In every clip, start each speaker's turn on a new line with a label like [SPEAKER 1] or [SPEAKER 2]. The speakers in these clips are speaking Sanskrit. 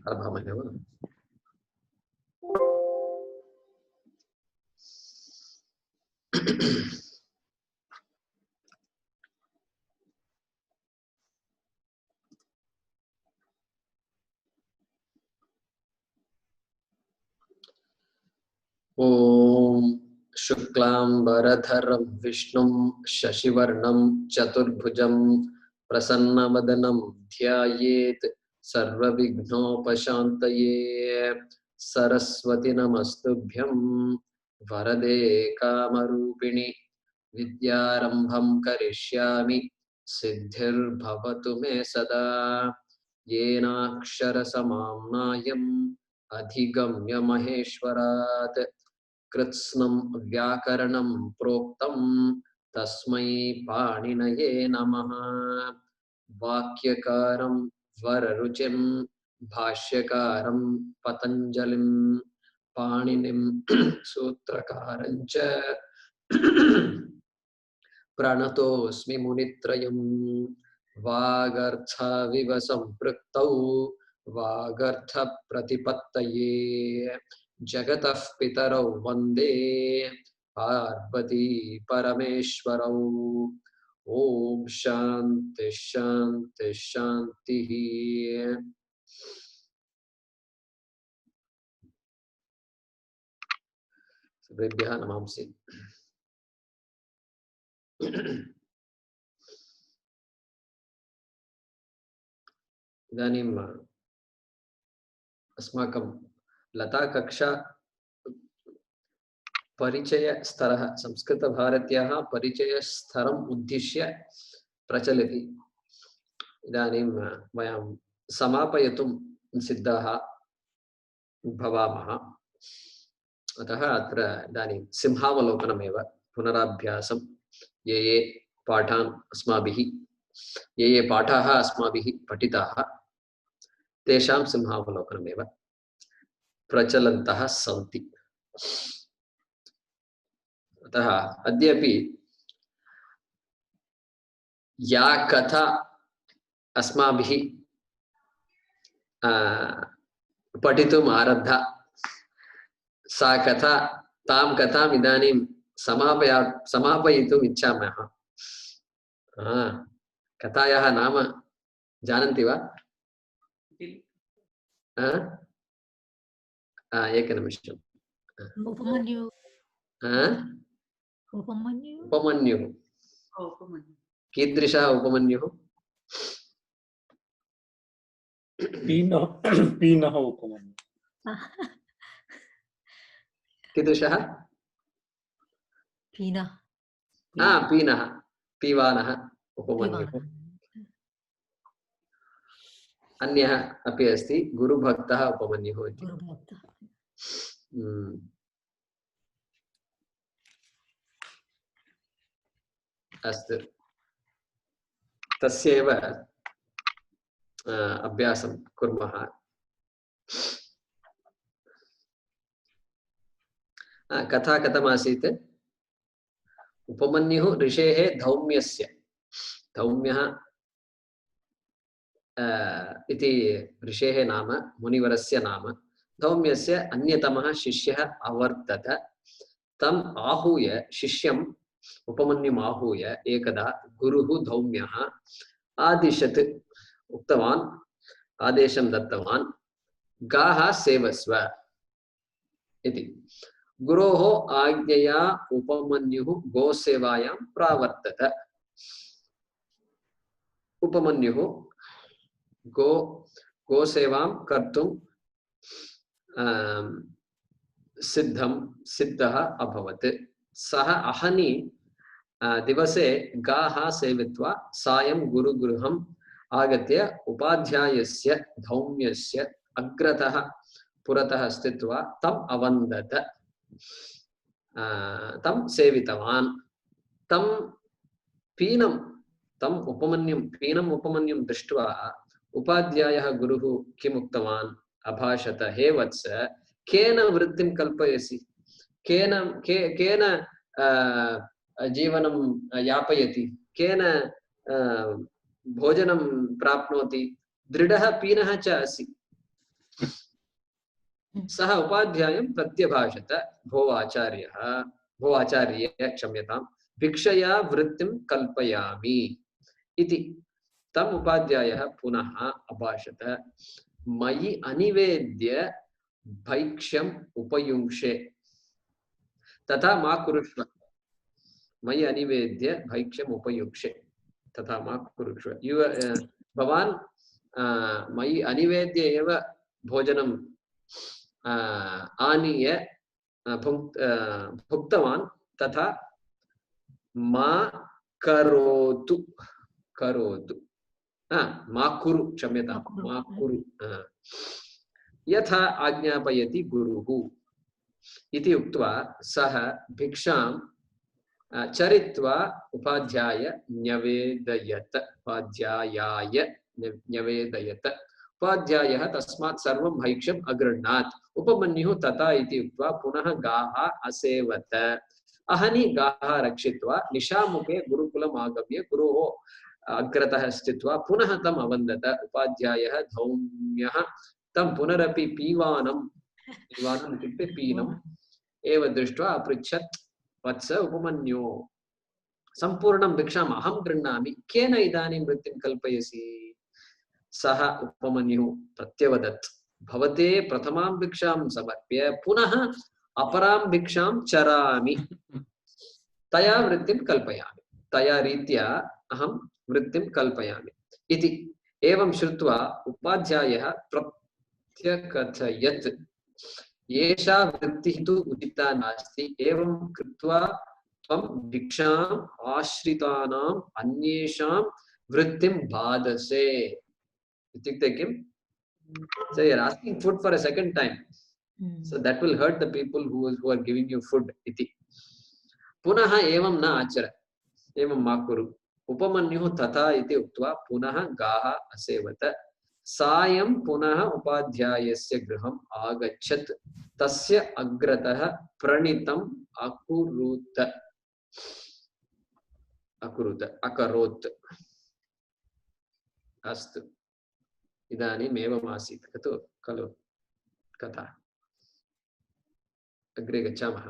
[SPEAKER 1] आरभामहे वा? ओम शुक्लांबरधरं विष्णुं शशिवर्णं चतुर्भुजं प्रसन्नवदनं ध्यायेत् सर्वविघ्नोपशान्तये। सरस्वती नमस्तुभ्यं वरदे कामरूपिणि विद्यारंभं करिष्यामि सिद्धिर्भवतु मे सदा। येनाक्षरसमाम्नायम् अधिगम्य महेश्वरात् कृत्स्नं व्याकरणं प्रोक्तं तस्मै पाणिनये नमः। वाक्यकारं वररुचिं भाष्यकारं पतञ्जलिं पाणिनिं सूत्रकारं च प्रणतोऽस्मि मुनित्रयं। वागर्थाविव सम्पृक्तौ वागर्थ प्रतिपत्तये जगतः पितरौ वन्दे पार्वती परमेश्वरौ। ओम शांति शांति शांति। सर्वेभ्यः नमांसि। इदानीं अस्माकं लता कक्षा परिचय स्तरः संस्कृतभारत्याः परिचय स्तरम् उद्दिश्य प्रचलति। इदानीं वयं समापयितुं सिद्धाः भवामः। अतः अत्र इदानीं सिंहावलोकनमेव पुनराभ्यासं। ये पाठान् अस्माभिः ये पाठाः अस्माभिः पठिताः तेषां सिंहावलोकनमेव प्रचलन्तः सन्ति। अतः अद्यापि या कथा अस्माभिः पठितुम् आरब्धा सा कथा तां कथाम् इदानीं समापयितुम् इच्छामः। कथायाः नाम जानन्ति वा? एकनिमिषम्। उपमन्युः। कीदृशः उपमन्युः?
[SPEAKER 2] पीनः उपमन्युः।
[SPEAKER 1] कीदृशः? पीनः पीवानः उपमन्युः। अन्यः अपि अस्ति गुरुभक्तः उपमन्युः इति। अस्तु, तस्यैव अभ्यासं कुर्मः। कथा कथमासीत्? उपमन्युः ऋषेः धौम्यस्य, धौम्यः इति ऋषेः नाम, मुनिवरस्य नाम। धौम्यस्य अन्यतमः शिष्यः अवर्तत। तम् आहूय, शिष्यम् उपमन्युम् आहूय एकदा गुरुः धौम्यः आदिशत्, उक्तवान्, आदेशं दत्तवान्, गाः सेवस्व इति। गुरोः आज्ञया उपमन्युः गोसेवायां प्रावर्तत। उपमन्युः गोसेवां कर्तुं सिद्धः अभवत्। सः अहनि दिवसे गाः सेवित्वा सायं गुरुगृहम् आगत्य उपाध्यायस्य धौम्यस्य अग्रतः पुरतः स्थित्वा तम् अवन्दत। तं सेवितवान्। तं पीनं, तम् पीनम् उपमन्युं दृष्ट्वा उपाध्यायः गुरुः किम् उक्तवान्? अभाषत, हे वत्स, केन वृत्तिं कल्पयसि? केन जीवनं यापयति? केन भोजनं प्राप्नोति? दृढः पीनः च असि। सः उपाध्यायं प्रत्यभाषत, भो आचार्य क्षम्यतां, भिक्षया वृत्तिं कल्पयामि इति। तम् उपाध्यायः पुनः अभाषत, मयि अनिवेद्य भैक्ष्यम् उपयुङ्क्षे तथा मा कुरुष्व। मयि अनिवेद्य भैक्ष्यम् उपयुङ्क्षे तथा मा कुरुष्व। भवान् मयि अनिवेद्य एव भोजनं आनीय भुक्तवान्, तथा मा करोतु करोतु मा कुरु, क्षम्यतां, मा कुरु, यथा आज्ञापयति गुरुः इति उक्त्वा सः भिक्षां चरित्वा उपाध्यायाय न्यवेदयत। उपाध्यायः तस्मात् सर्वं भैक्ष्यम् अगृह्णात्। उपमन्युः तथा इति उक्त्वा पुनः गाः असेवत। अहनि गाः रक्षित्वा निशामुखे गुरुकुलम् आगम्य गुरोः अग्रतः स्थित्वा पुनः तम् अवन्दत। उपाध्यायः धौम्यः तं पुनरपि पीवानम् इत्युक्ते पीनम् एव दृष्ट्वा अपृच्छत्, वत्स उपमन्यो, सम्पूर्णं भिक्षाम् अहं गृह्णामि, केन इदानीं वृत्तिं कल्पयसि? सः उपमन्युः प्रत्यवदत्, भवते प्रथमां भिक्षां समर्प्य पुनः अपरां भिक्षां चरामि, तया वृत्तिं कल्पयामि, तया रीत्या अहं वृत्तिं कल्पयामि इति। एवं श्रुत्वा उपाध्यायः प्रत्यकथयत्, एषा वृत्तिः तु उचिता नास्ति। एवं कृत्वा त्वं भिक्षाम् आश्रितानाम् अन्येषां वृत्तिं बाधसे। इत्युक्ते किम्? So you are asking food for a second time, so that will hurt the people who are giving you food iti. पुनः एवं न आचर, एवं मा कुरु। उपमन्युः तथा इति उक्त्वा पुनः गाः असेवत। सायं पुनः उपाध्यायस्य गृहम् आगच्छत्, तस्य अग्रतः प्रणितम् अकरोत्। अस्तु, इदानीम् एवम् आसीत् खलु कथा। अग्रे गच्छामः।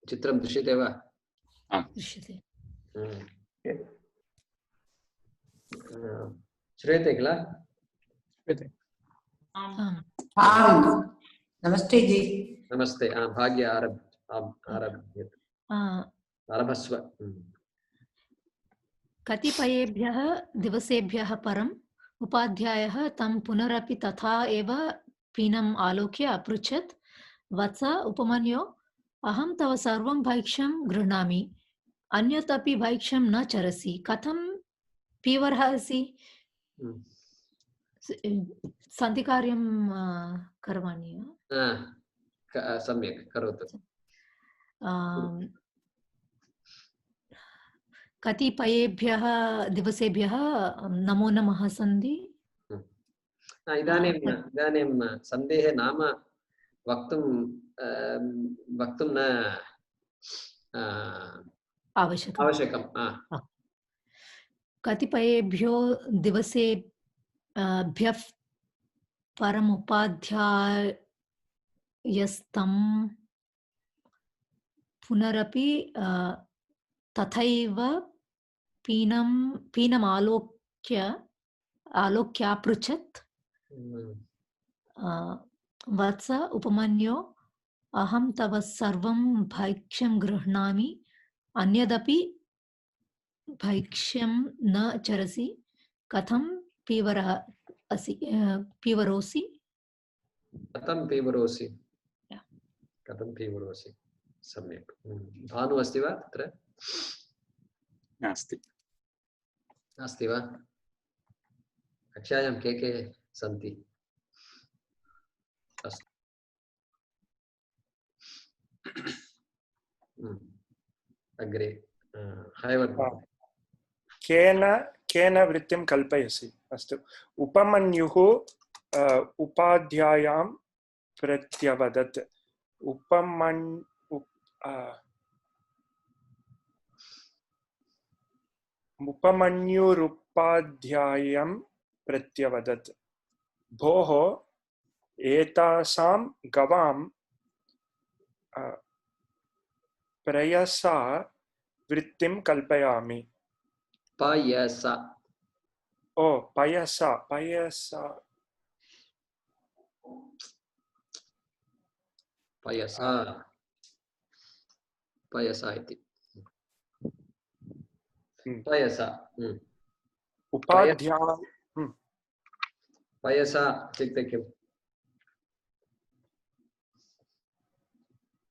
[SPEAKER 1] चित्रं दृश्यते वा?
[SPEAKER 2] दृश्यते।
[SPEAKER 1] श्रूयते किल?
[SPEAKER 3] नमस्ते जी।
[SPEAKER 1] नमस्ते। भाग्य आरभस्व।
[SPEAKER 2] कतिपयेभ्यः दिवसेभ्यः परम् उपाध्यायः तं पुनरपि तथा एव पीनम् आलोक्य अपृच्छत्, वत्स उपमन्यो, अहं तव सर्वं भैक्ष्यं गृह्णामि, अन्यत् अपि भैक्ष्यं न चरसि, कथं पीवरः असि? सन्धिकार्यं करवाणि वा?
[SPEAKER 1] सम्यक् करोतु।
[SPEAKER 2] कतिपयेभ्यः दिवसेभ्यः नमो नमः सन्धि।
[SPEAKER 1] इदानीं सन्धेः नाम वक्तुं न आवश्यकं।
[SPEAKER 2] कतिपयेभ्यो दिवसेभ्यः परम् उपाध्यायस्तं पुनरपि तथैव पीनम् आलोक्यापृच्छत्, वत्स उपमन्यो, अहं तव सर्वं भैक्ष्यं गृह्णामि, अन्यदपि भैक्ष्यं न चरसि, कथं पीवरोसि?
[SPEAKER 1] कथं पीवरोसि? सम्यक्। भानु अस्ति वा तत्र?
[SPEAKER 4] नास्ति।
[SPEAKER 1] नास्ति वा? कक्षायां के सन्ति? अस्तु। अग्रे
[SPEAKER 5] केन वृत्तिं कल्पयसि? अस्तु। उपमन्युः उपाध्यायां प्रत्यवदत्, उपमन्युरुपाध्यायं प्रत्यवदत् भोः एतासां गवां प्रयसा वृत्तिं कल्पयामि
[SPEAKER 1] पयसा
[SPEAKER 5] ओ पयसा पयसा
[SPEAKER 1] पयसा पयसा इति पयसा
[SPEAKER 5] उपाध्याय
[SPEAKER 1] पयसा इत्युक्ते किम्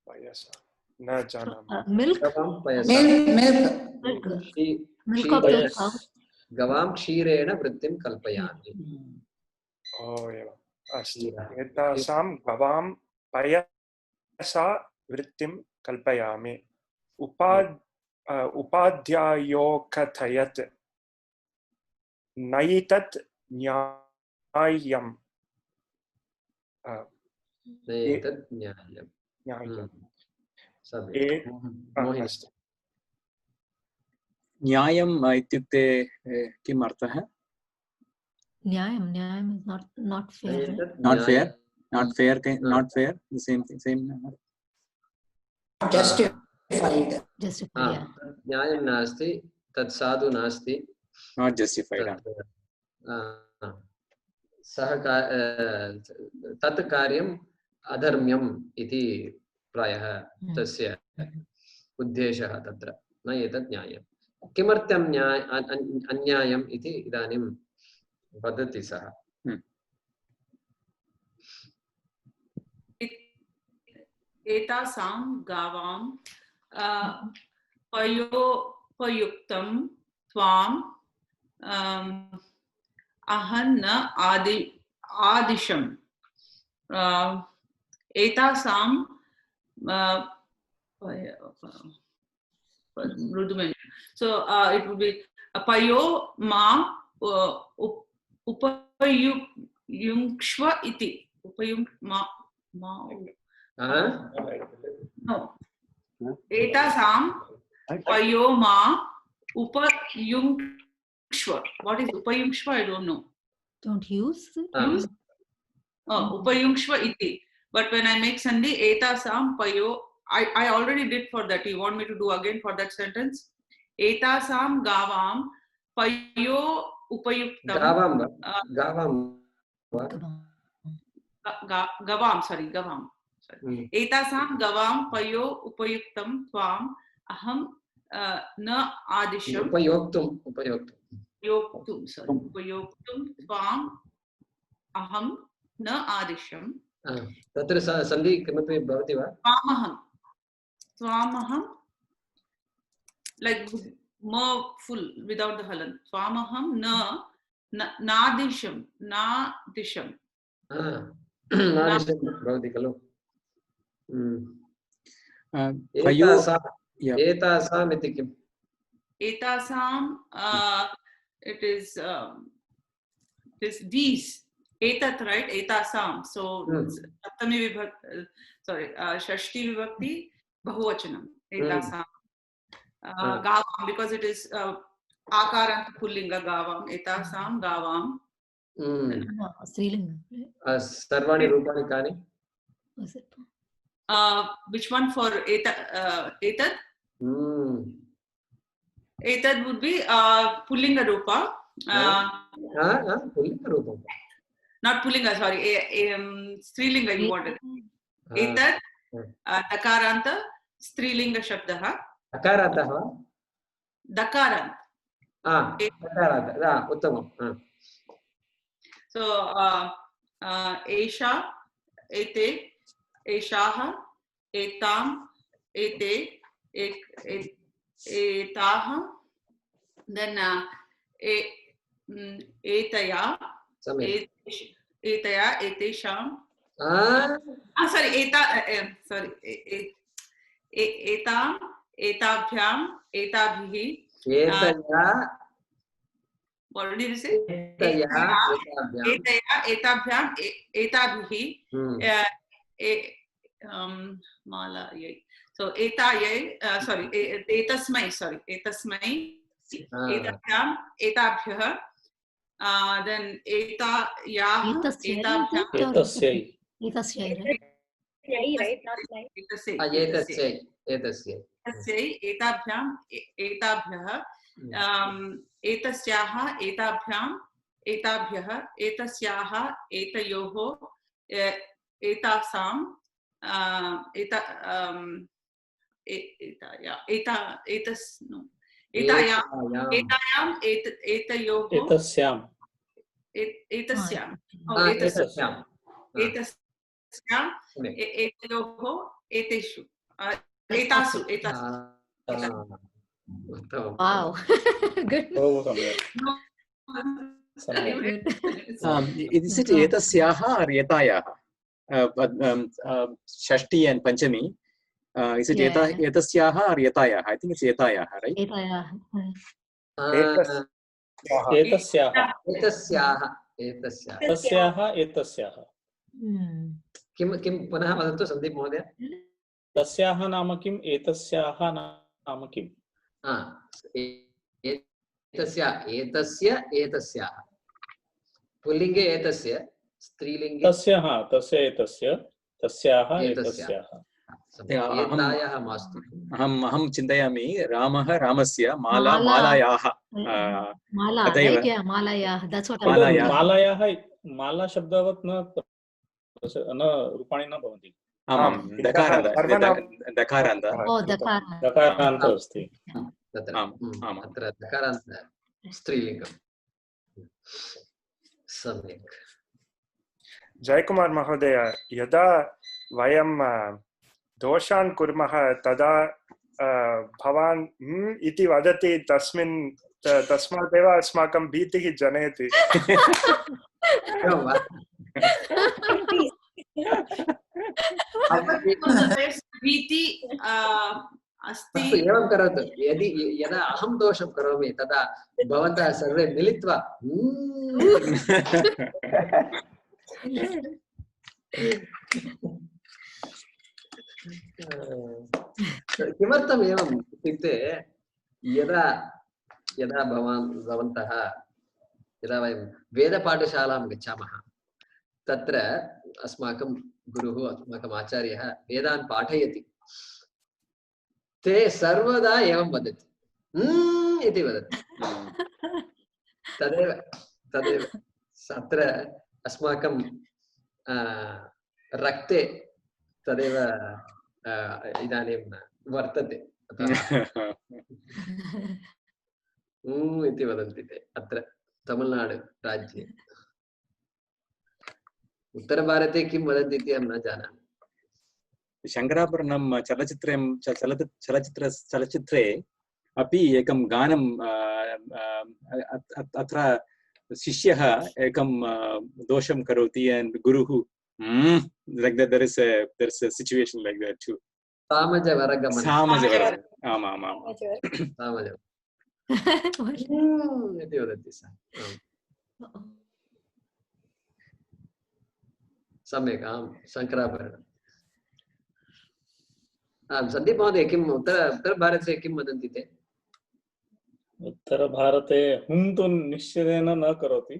[SPEAKER 5] पयसा न जानामि
[SPEAKER 2] Milk.
[SPEAKER 1] गवां पयसा
[SPEAKER 2] Milk of the cow.
[SPEAKER 1] गवां क्षीरेण वृत्तिं कल्पयामि
[SPEAKER 5] ओ एवम् अस्तु एतासां गवां पयसा वृत्तिं कल्पयामि उपाध्यायोकथयत् नैतत् न्याय्यम्
[SPEAKER 1] एतत् न्याय्यम्
[SPEAKER 5] न्याय्यम् अस्तु
[SPEAKER 3] न्यायम् इत्युक्ते किम् अर्थः
[SPEAKER 2] Nyayam is not fair.
[SPEAKER 3] not fair not fair the same thing same
[SPEAKER 4] justified
[SPEAKER 2] Justified.
[SPEAKER 1] न्यायं नास्ति तत् साधु नास्ति
[SPEAKER 3] not justified
[SPEAKER 1] सः तत् कार्यम् अधर्म्यम् इति प्रायः तस्य उद्देशः तत्र न एतत् न्यायं किमर्थं अन्यायम् इति इदानीं वदति सः
[SPEAKER 6] एतासां गावां पयोपयुक्तं त्वाम् अहं न आदिशम् एतासां so it would be payo ma upayungshva iti no etasam payo ma upayungshva. What is upayungshva? I don't know.
[SPEAKER 2] Don't use.
[SPEAKER 6] Upayungshva iti. But when I make sandhi etasam payo, I already did for that. You want me to do again for that sentence? Etasam gavam payo upayuktam. Gavam. Sorry. Etasam gavam payo upayuktam tvam aham na adisham.
[SPEAKER 1] उपयोक्तुम्
[SPEAKER 6] उपयोक्तुं त्वाम् अहं न आदिशम्
[SPEAKER 1] तत्र सन्धि किमपि भवति वा
[SPEAKER 6] त्वामहं like more full without the halan त्वामहं नादिशं
[SPEAKER 1] भवति खलु एतासाम् इति किम्
[SPEAKER 6] एतासां it is these etat, right? Etasam. So saptami vibhakti, sorry, shashti vibhakti bahuvachanam. Etasam. Gavam, because it is akarant pullinga gavam. Etasam gavam.
[SPEAKER 2] Strilinga.
[SPEAKER 1] Sarvani rupani kani?
[SPEAKER 6] Which one for etat? Etat would be pullinga rupa.
[SPEAKER 1] Pullinga rupa.
[SPEAKER 6] Not pullinga, sorry. Strilinga you wanted. Etat dakaranta strilinga shabdaha.
[SPEAKER 1] Dakarantah?
[SPEAKER 6] Dakarant.
[SPEAKER 1] Dakarant. Uttamam.
[SPEAKER 6] So esha, ete, eshaha, etam, ete, etaha, then etaya, etaya, etesham. Sorry, sorry, etam, etabhyam, etabhihi.
[SPEAKER 1] Etaya.
[SPEAKER 6] What did you say? Etaya, etabhyam, etabhihi. Mala. So etayai, sorry, etasmai, एताभ्याम् एताभ्यः then एतायाः एताभ्याम्
[SPEAKER 2] एतस्यै right?
[SPEAKER 4] Etasya, right? Not like.
[SPEAKER 1] एतस्यै
[SPEAKER 6] एतस्यै एताभ्याम् एताभ्यः एतस्याः एताभ्याम् एताभ्यः एतस्याः एतयोः एतासाम् एतायाम् एतयोः
[SPEAKER 7] एतस्याम्
[SPEAKER 6] एतस्याम् एतस्याम् एतयोः एतेषु एतासु
[SPEAKER 2] Wow. Good.
[SPEAKER 7] बहु सम्यक्
[SPEAKER 3] Is it etasyaha or etayaha? Shashti and Panchami. Is it etasyaha or etayaha? I think it's etayaha, right?
[SPEAKER 2] Etayah.
[SPEAKER 7] एतस्याः तस्याः एतस्याः
[SPEAKER 1] किं पुनः वदतु सन्दीप महोदय
[SPEAKER 7] तस्याः नाम किम् एतस्याः नाम किम्
[SPEAKER 1] एतस्याः पुल्लिङ्गे एतस्य स्त्रीलिङ्गे
[SPEAKER 7] तस्य एतस्य तस्याः एतस्याः
[SPEAKER 1] एतायाः मास्तु
[SPEAKER 3] अहं चिन्तयामि रामः रामस्य माला मालायाः
[SPEAKER 2] मालायाः that's what
[SPEAKER 7] मालायाः माला शब्दवत् न रूपाणि न भवन्ति
[SPEAKER 3] आमां दकारान्त
[SPEAKER 7] दकारान्त अस्ति
[SPEAKER 1] अत्र दकारान्त स्त्रीलिङ्गं सम्यक्
[SPEAKER 5] जयकुमार महोदय यदा वयं दोषान् कुर्मः तदा भवान् इति वदति तस्मादेव अस्माकं भीतिः जनयति
[SPEAKER 6] भीति अस्ति
[SPEAKER 1] एवं करोतु यदा अहं दोषं करोमि तदा भवन्तः सर्वे मिलित्वा किमर्थम् एवम् इत्युक्ते यदा भवन्तः यदा वयं वेदपाठशालां गच्छामः तत्र अस्माकं गुरुः अस्माकम् आचार्यः वेदान् पाठयति ते सर्वदा एवं वदति इति वदति तदेव अत्र अस्माकं रक्ते तदेव इदानीं वर्तते इति वदन्ति ते अत्र तमिळ्नाडु राज्ये उत्तरभारते किं वदन्ति इति अहं न जानामि
[SPEAKER 3] शङ्कराभरणं चलचित्रे अपि एकं गानं अत्र शिष्यः एकं दोषं करोति and गुरुः like that there is a situation like that too
[SPEAKER 1] सामजवरगमनं
[SPEAKER 3] आमामाम्
[SPEAKER 1] सामजवर इति वदति सः सम्यक् आं शङ्कराभरणम् आं सन्दीप महोदय किम् उत्तरभारते किं वदन्ति ते
[SPEAKER 7] उत्तरभारते हुं तु निश्चयेन न करोति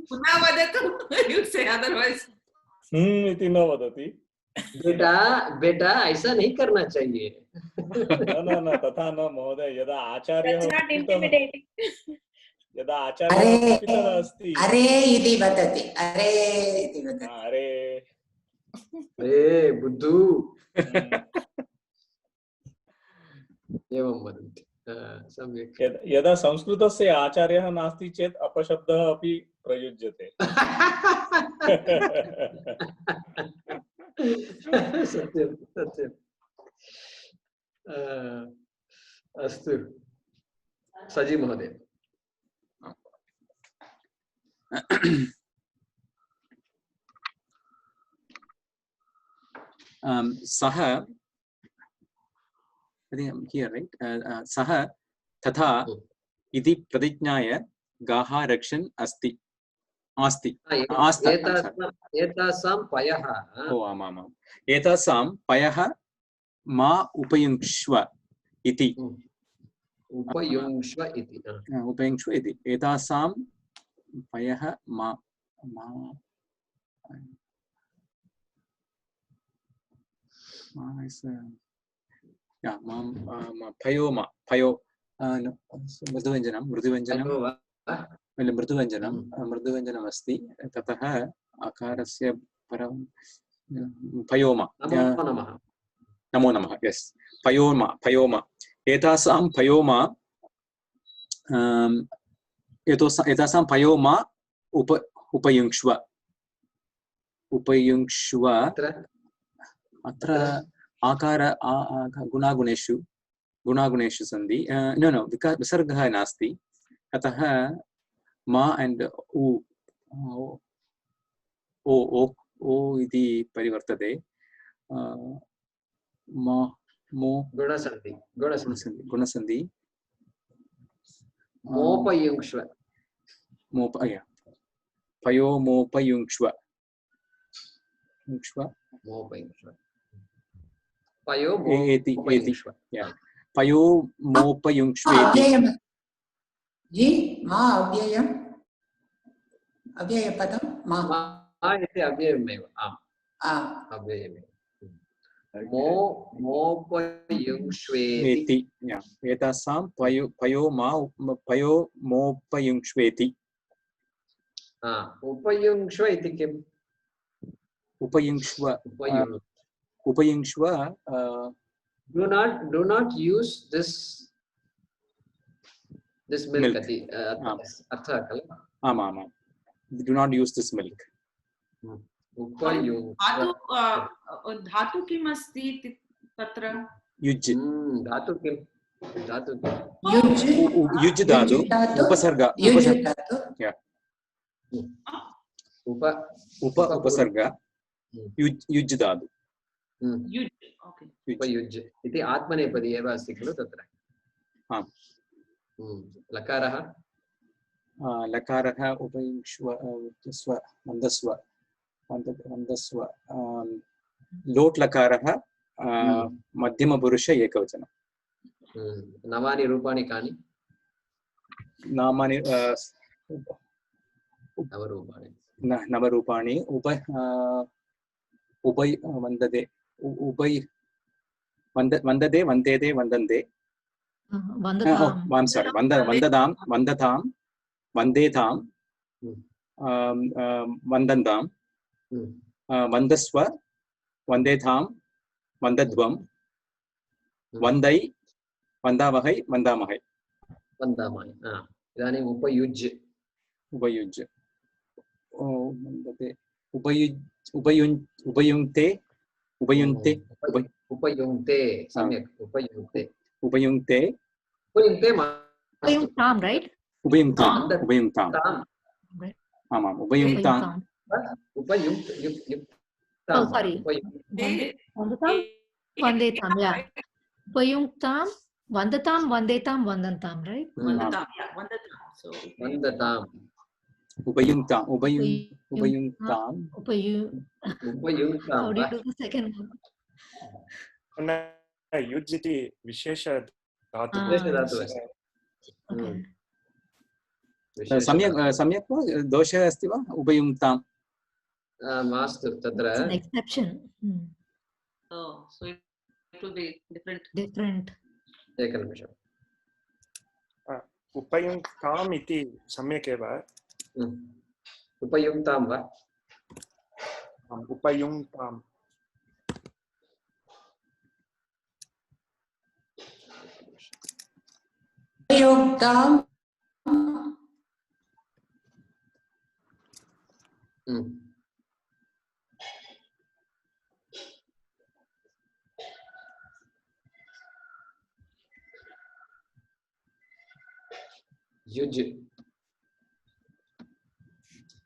[SPEAKER 6] पुनः वदतु you say otherwise
[SPEAKER 7] इति न वदति
[SPEAKER 1] बेटा ऐसा नहीं करना चाहिए
[SPEAKER 7] न तथा न महोदय यदा आचार्यः अस्ति
[SPEAKER 8] अरे इति वदति अरे
[SPEAKER 1] बुद्धू एवं वदन्ति सम्यक्
[SPEAKER 7] यदा संस्कृतस्य आचार्यः नास्ति चेत् अपशब्दः अपि प्रयुज्यते
[SPEAKER 1] सत्यं सत्यं अस्तु सजी महोदय
[SPEAKER 3] सः here right सः तथा इति प्रतिज्ञाय गाः रक्षन् आस्ति
[SPEAKER 1] एतासां पयः
[SPEAKER 3] ओ आमामाम् एतासां पयः मा उपयुङ्क्ष्व इति
[SPEAKER 1] उपयुङ्क्ष्व इति
[SPEAKER 3] उपयुङ्क्ष्व इति एतासां पयः मा पयो मृदुव्यञ्जनम् अस्ति ततः आकारस्य परं पयोमा नमो नमः यस् पयोमा एतासां पयोमा एतासां पयोमा उपयुङ्क्ष्व अत्र आकार गुणागुणेषु सन्ति नो विसर्गः नास्ति अतः मा एंड ओ इति परिवर्तते मा मो गुणसन्धि
[SPEAKER 1] मोपयुङ्क्ष्व
[SPEAKER 3] पयो मोपयुङ्क्ष्व
[SPEAKER 1] पयो
[SPEAKER 8] मोपयुङ्क्ष्वेति जी मा अव्ययपदं मा
[SPEAKER 1] इति अव्ययमेव अव्ययमेव मोपयुङ्क्ष्वेति
[SPEAKER 3] एतासां पयो मोपयुङ्क्ष्वेति
[SPEAKER 1] उपयुङ्क्ष्व इति किम्
[SPEAKER 3] उपयुङ्क्ष्व
[SPEAKER 1] do not use this milk ati artha kala
[SPEAKER 3] आम् do not use this milk
[SPEAKER 6] धातु किम् अस्ति तत्र
[SPEAKER 3] युज्
[SPEAKER 1] धातु
[SPEAKER 3] युज् धातु उपसर्ग उपसर्ग युज् धातु
[SPEAKER 1] उपयुज् इति आत्मनेपदी एव अस्ति खलु तत्र
[SPEAKER 3] लकारः उपयुङ्क्ष्व मन्दस्व लोट् लकारः मध्यमपुरुष एकवचनं
[SPEAKER 1] नवानि रूपाणि कानि
[SPEAKER 3] नामानि नवरूपाणि वन्दते वन्देते वन्दन्ते वन्दतां वन्देतां वन्दन्तां वन्दस्व वन्देतां वन्दध्वं वन्दै वन्दामहै वन्दामहै
[SPEAKER 1] इदानीम् उपयुज्
[SPEAKER 3] वन्दते उपयुङ्क्ते
[SPEAKER 1] सम्यक्
[SPEAKER 3] उपयुङ्क्ते
[SPEAKER 2] right
[SPEAKER 3] उपयुङ्क्ताम् आमाम् उपयुङ्क्ताम्
[SPEAKER 2] sorry वन्देतां उपयुङ्क्तां वन्दतां वन्देतां वन्दन्तां right
[SPEAKER 1] वन्दताम्
[SPEAKER 3] उपयुङ्क्ताम्
[SPEAKER 2] how do you do the second one
[SPEAKER 5] युज् इति विशेष धातु
[SPEAKER 3] सम्यक् वा दोषः अस्ति वा उपयुङ्क्ताम्
[SPEAKER 1] मास्तु तत्र
[SPEAKER 2] an exception
[SPEAKER 6] so it will be
[SPEAKER 2] different
[SPEAKER 1] एकनिमिषम्
[SPEAKER 5] उपयुङ्क्ताम् इति सम्यक् एव
[SPEAKER 1] उपयुङ्क्तां वा
[SPEAKER 5] उपयुङ्क्ताम्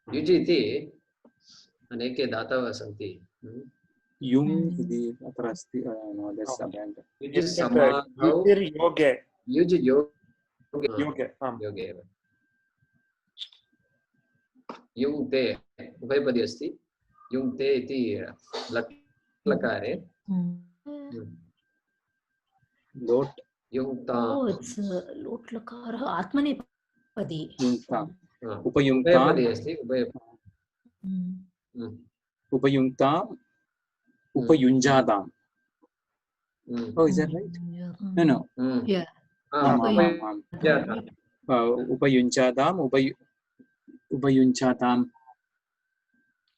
[SPEAKER 1] युज् इति अनेके धातवः सन्ति
[SPEAKER 3] युङ् इति अत्र अस्ति
[SPEAKER 1] युज्
[SPEAKER 5] योगे
[SPEAKER 1] एव युङ्क्ते उभयपदी अस्ति युङ्क्ते इति लकारे
[SPEAKER 3] लोट्
[SPEAKER 1] युङ्क्ताम्
[SPEAKER 2] Oh, it's lot lakarah atmanepadi.
[SPEAKER 3] युङ्क्ताम्
[SPEAKER 1] हा,
[SPEAKER 3] उपयुङ्क्ताम्
[SPEAKER 1] उभयपदी अस्ति
[SPEAKER 3] उपयुङ्क्ताम् उपयुञ्जाताम्. Oh, is that right? No, no.
[SPEAKER 2] Yeah.
[SPEAKER 1] उपयुञ्जाताम्
[SPEAKER 3] उपयुञ्जाताम् उपयुञ्जाताम्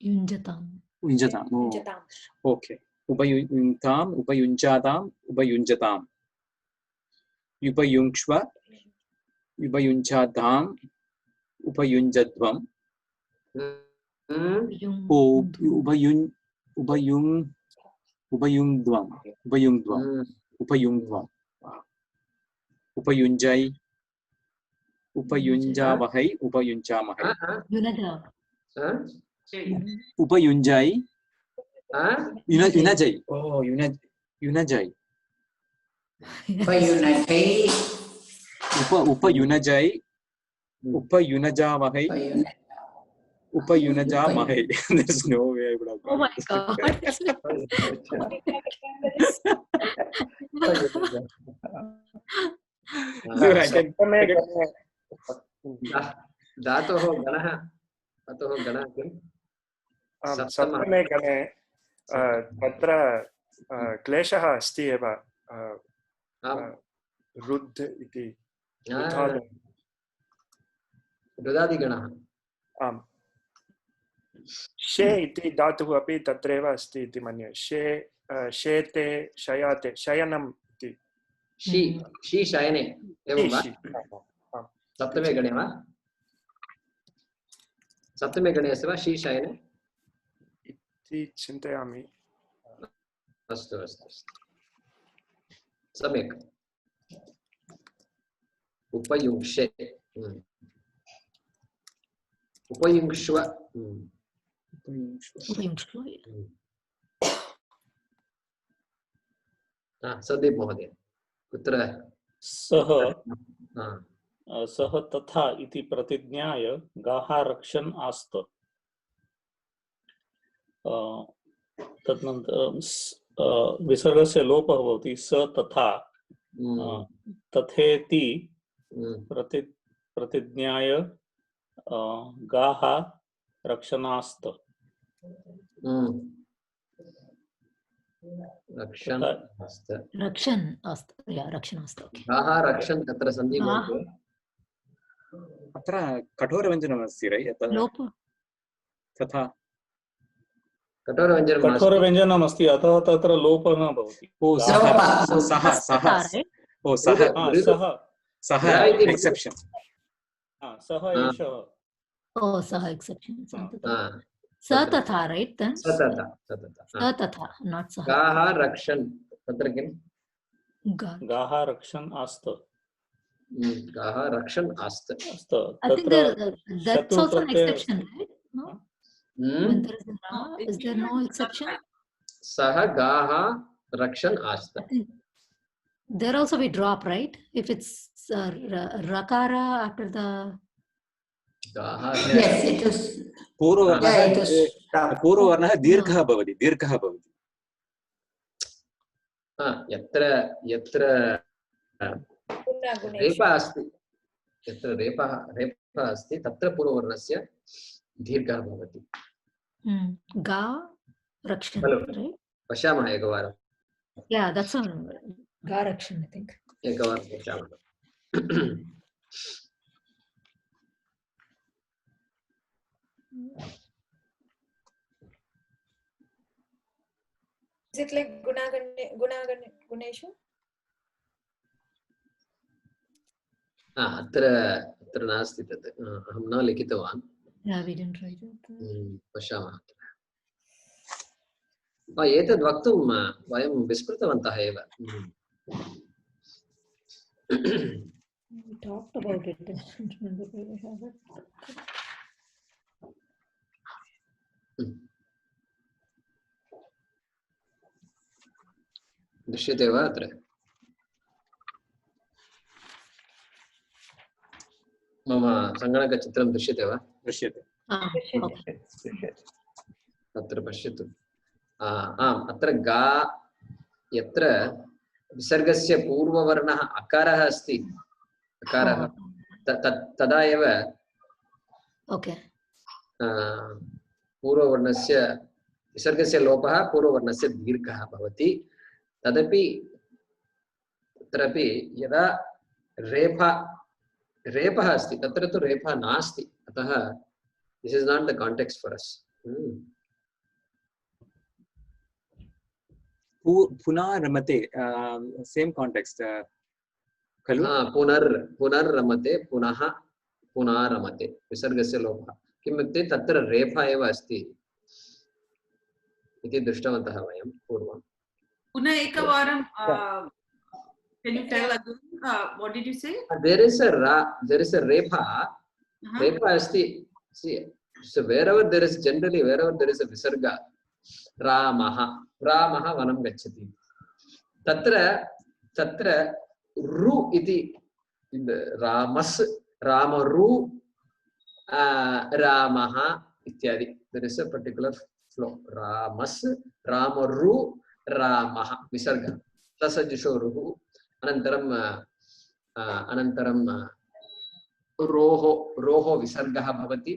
[SPEAKER 2] Yunjatam.
[SPEAKER 3] युञ्जताम्. Okay. उपयुङ्क्ताम् उपयुञ्जाताम् उपयुञ्जताम्. उपयुङ्क्ष्व उपयुञ्जाताम् उपयुञ्जध्वम्. उपयुङ्ध्वम् उपयुञ्जै उपयुञ्जावहै उपयुञ्जामहै
[SPEAKER 2] Yunaja.
[SPEAKER 3] उपयुञ्जै युनजै. Oh, युनजै
[SPEAKER 8] उपयुनकै
[SPEAKER 3] उपयुनजै उपयुनजामहै उपयुनजामहै. There's no way I would have
[SPEAKER 2] Oh
[SPEAKER 3] got
[SPEAKER 2] my
[SPEAKER 3] this.
[SPEAKER 2] God.
[SPEAKER 3] Dude, I can-
[SPEAKER 1] धातोः गणः किम्?
[SPEAKER 5] सप्तमे गणे तत्र क्लेशः अस्ति एव रुद् इति
[SPEAKER 1] रुदादिगणः
[SPEAKER 5] आम् शे इति धातुः अपि तत्रैव अस्ति इति मन्ये शेते शयाते शयनम् इति
[SPEAKER 1] शी शयने एवं वा?
[SPEAKER 5] आम्
[SPEAKER 1] सप्तमे गणे वा? सप्तमे गणे अस्ति वा शी शयने?
[SPEAKER 5] इति चिन्तयामि।
[SPEAKER 1] अस्तु अस्तु सम्यक्। उपयुङ्क्षे उपयुङ्क्ष्व सन्दीप महोदय कुत्र?
[SPEAKER 7] सः तथा इति प्रतिज्ञाय गाः रक्षन् आस्त। तदनन्तरं विसर्गस्य लोपः भवति स तथा तथेति प्रतिज्ञाय गाः रक्षणास्त।
[SPEAKER 1] रक्षन्
[SPEAKER 2] अस्त
[SPEAKER 1] गाः रक्षन् तत्र सन्धिः भवति।
[SPEAKER 3] अत्र कठोरव्यञ्जनम् अस्ति
[SPEAKER 2] लोप
[SPEAKER 3] तथा
[SPEAKER 7] कठोरव्यञ्जनम् अस्ति अतः तत्र लोपः न भवति।
[SPEAKER 3] सः एक्सेप्शन्।
[SPEAKER 7] सः एषः
[SPEAKER 2] सः एक्सेप्शन् स तथा राइट देन स तथा नॉट सः
[SPEAKER 1] गाः रक्षन् तत्र किम्?
[SPEAKER 7] गाः रक्षन् आस्त।
[SPEAKER 1] गाः रक्षन् आस्त।
[SPEAKER 2] I think that's also an exception, right? No? When there is a ra, is there no exception?
[SPEAKER 1] सः गाः रक्षन् आस्त.
[SPEAKER 2] There also we drop, right? If it's rakara after the
[SPEAKER 8] Yes, it is.
[SPEAKER 3] पूर्ववर्णः दीर्घः भवति
[SPEAKER 1] यत्र रेफा अस्ति यत्र रेफा अस्ति तत्र पूर्ववर्णस्य दीर्घः भवति।
[SPEAKER 2] गा रक्षण, right?
[SPEAKER 1] पश्यामः एकवारं।
[SPEAKER 2] Yeah, that's all. Ga rakshan, I think.
[SPEAKER 1] एकवारं पश्यामः।
[SPEAKER 4] Is it like guneshu?
[SPEAKER 1] अत्र नास्ति तत् अहं न लिखितवान्।
[SPEAKER 2] Yeah, we didn't write it.
[SPEAKER 1] पश्यामः। एतद् वक्तुं वयं विस्मृतवन्तः एव।
[SPEAKER 2] We talked about it. I don't remember where we have it.
[SPEAKER 1] दृश्यते वा अत्र? मम सङ्गणकचित्रं दृश्यते वा?
[SPEAKER 3] दृश्यते।
[SPEAKER 1] अत्र पश्यतु। आम्, अत्र गा यत्र विसर्गस्य पूर्ववर्णः अकारः अस्ति, अकारः तदा एव
[SPEAKER 2] ओके
[SPEAKER 1] पूर्ववर्णस्य विसर्गस्य लोपः पूर्ववर्णस्य दीर्घः भवति। तदपि तत्रापि यदा रेफः अस्ति तत्र तु रेफः नास्ति, अतः this is not the context for अस्।
[SPEAKER 3] पुनरमते सेम् कान्टेक्स्ट खलु?
[SPEAKER 1] पुनर्रमते पुनः पुनरमते विसर्गस्य लोपः किमित्युक्ते तत्र रेफा एव अस्ति इति दृष्टवन्तः वयं पूर्वं।
[SPEAKER 6] पुनः एकवारं can you tell again what did you say?
[SPEAKER 1] There is a repa. Repa asti. See, so wherever there is a visarga, Ramaha vanam gacchati. Tatra ru iti Ramaru Ramaha ityadi. There is a particular flow. Ramaru Ramaha visarga. Tasajishoruhu. अनन्तरं रोहो विसर्गः भवति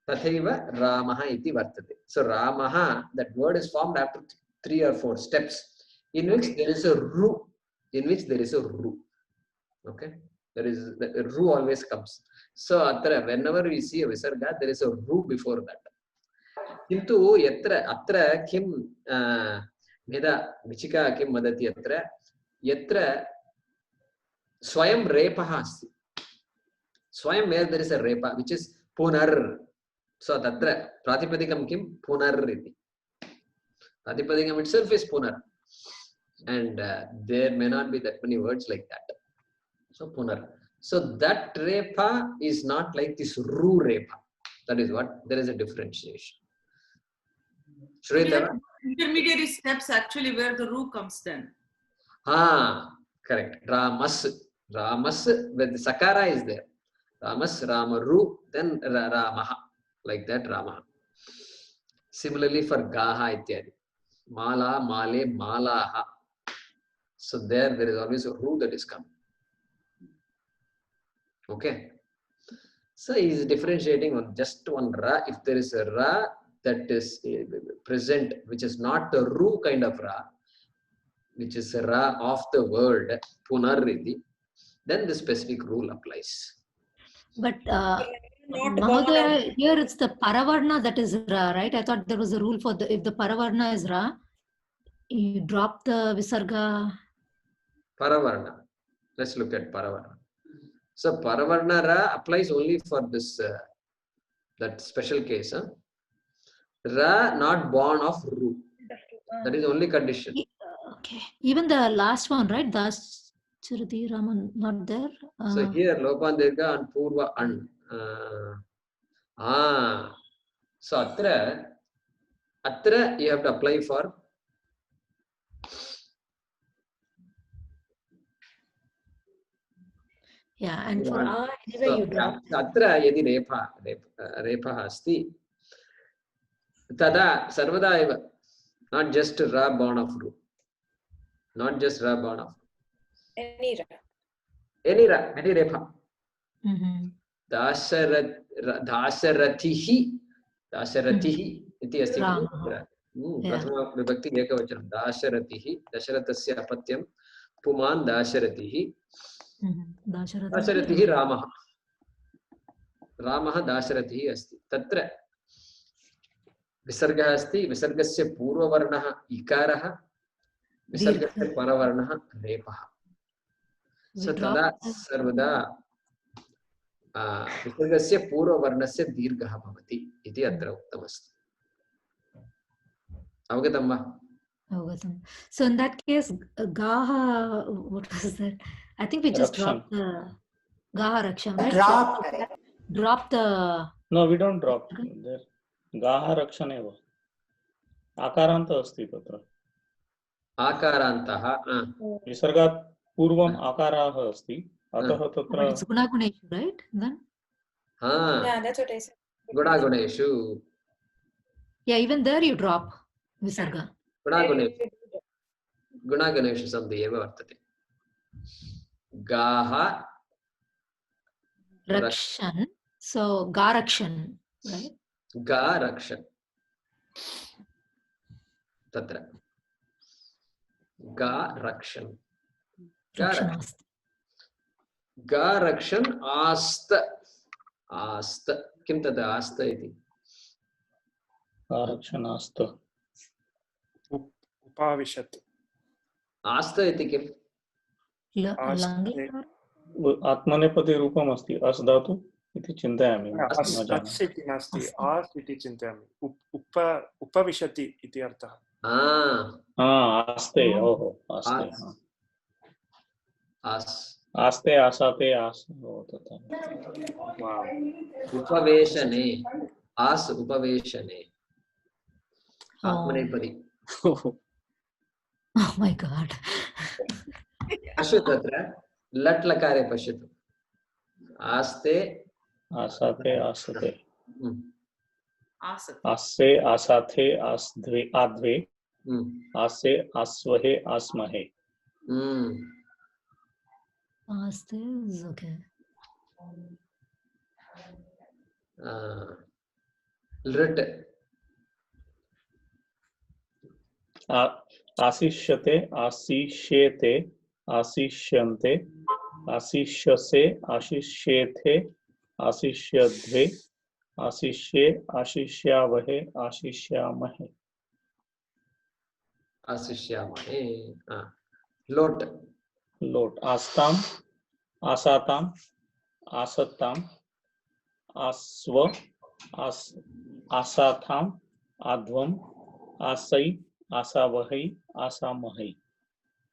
[SPEAKER 1] तथैव रामः इति वर्तते. So रामः, that word is formed after 3 or 4 steps in which there is a ru, okay, there is the ru always comes. So atra whenever we see a visarga there is a ru before that. Kintu atra kim Veda Vichika kim vadati atra yatra swayam repah asti. Swayam, where there is a repa which is punar. So tatra pratipadikam kim punar iti. Pratipadikam itself is punar, and there may not be that many words like that. So punar. So that repa is not like this ru repa. That is what there is a differentiation. Shreya,
[SPEAKER 6] intermediary steps actually where the ru comes then.
[SPEAKER 1] Correct. Ramas, when the sakara is there. Ramas, Ramaru, then Ramaha. Like that, Ramaha. Similarly for Gaha ityadi. Mala, Male, Malaha. So there is always a ru that is coming. Okay. So he is differentiating on just one ra. If there is a ra that is present, which is not the ru kind of ra, which is a ra of the word punariti, then the specific rule applies.
[SPEAKER 2] But Mahodaya, here it's the paravarna that is ra, right? I thought there was a rule for if the paravarna is ra, you drop the visarga.
[SPEAKER 1] Paravarna. Let's look at paravarna. So paravarna ra applies only for this that special case. Ra not born of ru. That is only condition.
[SPEAKER 2] Okay. Even the last one, right? Das Chirati Raman, not there.
[SPEAKER 1] So here Lopan Dirgha and Purva an. So atra you have to apply for.
[SPEAKER 2] Yeah, and for anyway you drop.
[SPEAKER 1] Atra yadi repa asti. Tada sarvada eva. Not just ra born of ru. Not just ra born of. Any repa. Dasaratihi iti asti. Prathama vibhakti ekavachanam. Dasaratihi. Dasharathasya apatyam. Puman dasaratihi. Dasaratihi Ramah. Ramah dasaratihi asti. Tatra visarga asti. Visargasya purvavarnaha ikaraha. Visargasya paravarnaha repaha. So tada sarvada visargasya purvavarnasya dirghaha bhavati iti atra uttamasti. Avagatam va?
[SPEAKER 2] Avagatam. So in that case, gaha, what was that? I think we just dropped the gaha raksham, right? Drop the.
[SPEAKER 7] No, we don't drop. There. Gaha rakshan eva. Akaranta asti tatra.
[SPEAKER 1] Akarantaha.
[SPEAKER 7] Visargat purvam akaraha asti. Ataha tatra.
[SPEAKER 2] It's gunaguneshu, right? Then.
[SPEAKER 4] Yeah, that's what I said.
[SPEAKER 1] Gunaguneshu.
[SPEAKER 2] Yeah, even there you drop visarga.
[SPEAKER 1] Gunaguneshu. गुणागणेषु सन्धि एव वर्तते गाः
[SPEAKER 2] रक्षन् so garakshan right
[SPEAKER 1] गा रक्षन् तत्र गा रक्षन्
[SPEAKER 2] रक्षणास्ति
[SPEAKER 1] गा रक्षन् आस्त आस्त किं तद् आस्त इति
[SPEAKER 7] आरक्षणास्त
[SPEAKER 5] उपाविशत्
[SPEAKER 1] आस्त इति किम्
[SPEAKER 5] आस्ते
[SPEAKER 7] आत्मनेपदी रूपम् अस्ति अस् धातु इति चिन्तयामि
[SPEAKER 5] अस् इति नास्ति आस् इति चिन्तयामि उपविशति इति अर्थः
[SPEAKER 7] आस्ते ओहो आस्ते
[SPEAKER 1] आस्
[SPEAKER 7] आस्ते आसाते आस तथा
[SPEAKER 1] उपवेशने आस् उपवेशने आत्मनेपदी
[SPEAKER 2] oh my god
[SPEAKER 1] पश्यतु तत्र लट् लकारे पश्यतु आस्ते
[SPEAKER 7] आसाते आसते
[SPEAKER 6] आसते
[SPEAKER 7] आस्ते आसाते आस्द्वे आद्वे आसे आस्वहे आस्महे
[SPEAKER 2] aste is okay
[SPEAKER 1] लृट्
[SPEAKER 7] आशिष्यते आशिष्येते आशिष्यन्ते आशिष्यसे आशिष्येथे आशिष्यध्वे आशिष्ये आशिष्यावहे आशिष्यामहे
[SPEAKER 1] आशिष्यामहे लोट्
[SPEAKER 7] लोट आस्ताम आसाताम आसत्ताम आस्व आसाथाम आध्वम आसै आसावहै आसामहै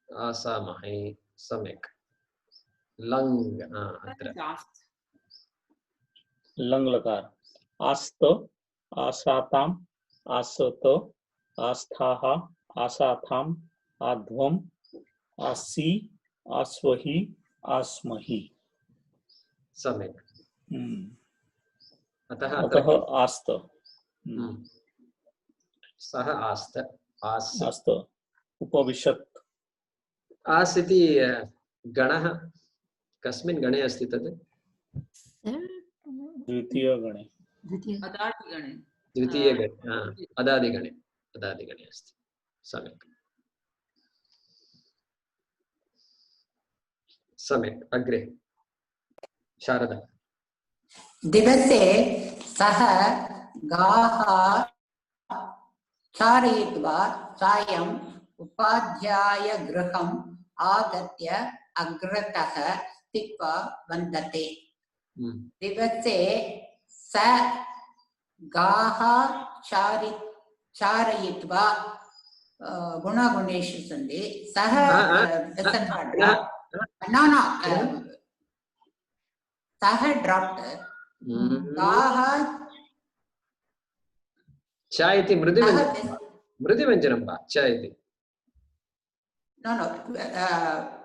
[SPEAKER 1] आसामहे सम्यक् लङ् अत्र
[SPEAKER 7] लंग लकार आस्त आसाताम आसत आस्थाः आसाथाम आध्वम आसी आस्वहि आस्महि
[SPEAKER 1] सम्यक् अतः
[SPEAKER 7] आस्त
[SPEAKER 1] सः आस्त
[SPEAKER 7] आस्त उपविशत्
[SPEAKER 1] आस् इति गणः कस्मिन् गणे अस्ति तत्
[SPEAKER 7] द्वितीय गणे
[SPEAKER 1] द्वितीय गणे अदादिगणे अस्ति सम्यक् सम्यक् अग्रे शारदा
[SPEAKER 8] दिवसे सः गाः चारयित्वा सायम् उपाध्यायगृहम् आगत्य अग्रतः स्थित्वा वन्दते दिवसे स गाः चारयित्वा गुणागुणेषु सन्ति सः सः ड्राप्ट् गाः
[SPEAKER 1] च इति मृदुव्यञ्जनं वा च इति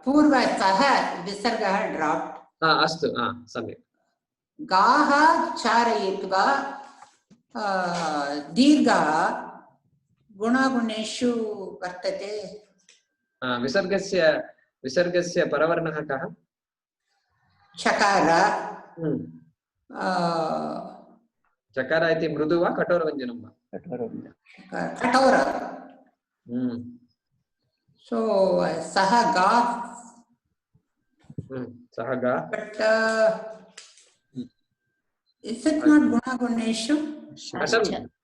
[SPEAKER 8] पूर्व सः विसर्गः ड्राप्ट्
[SPEAKER 1] अस्तु सम्यक्
[SPEAKER 8] गाः चारयित्वा दीर्घः गुणागुणेषु वर्तते
[SPEAKER 1] विसर्गस्य परवर्णः कः
[SPEAKER 8] चकार
[SPEAKER 1] चकार इति मृदु वा कठोरव्यञ्जनं वा
[SPEAKER 8] कठोर सो सः गा but is it not गुणागुणेषु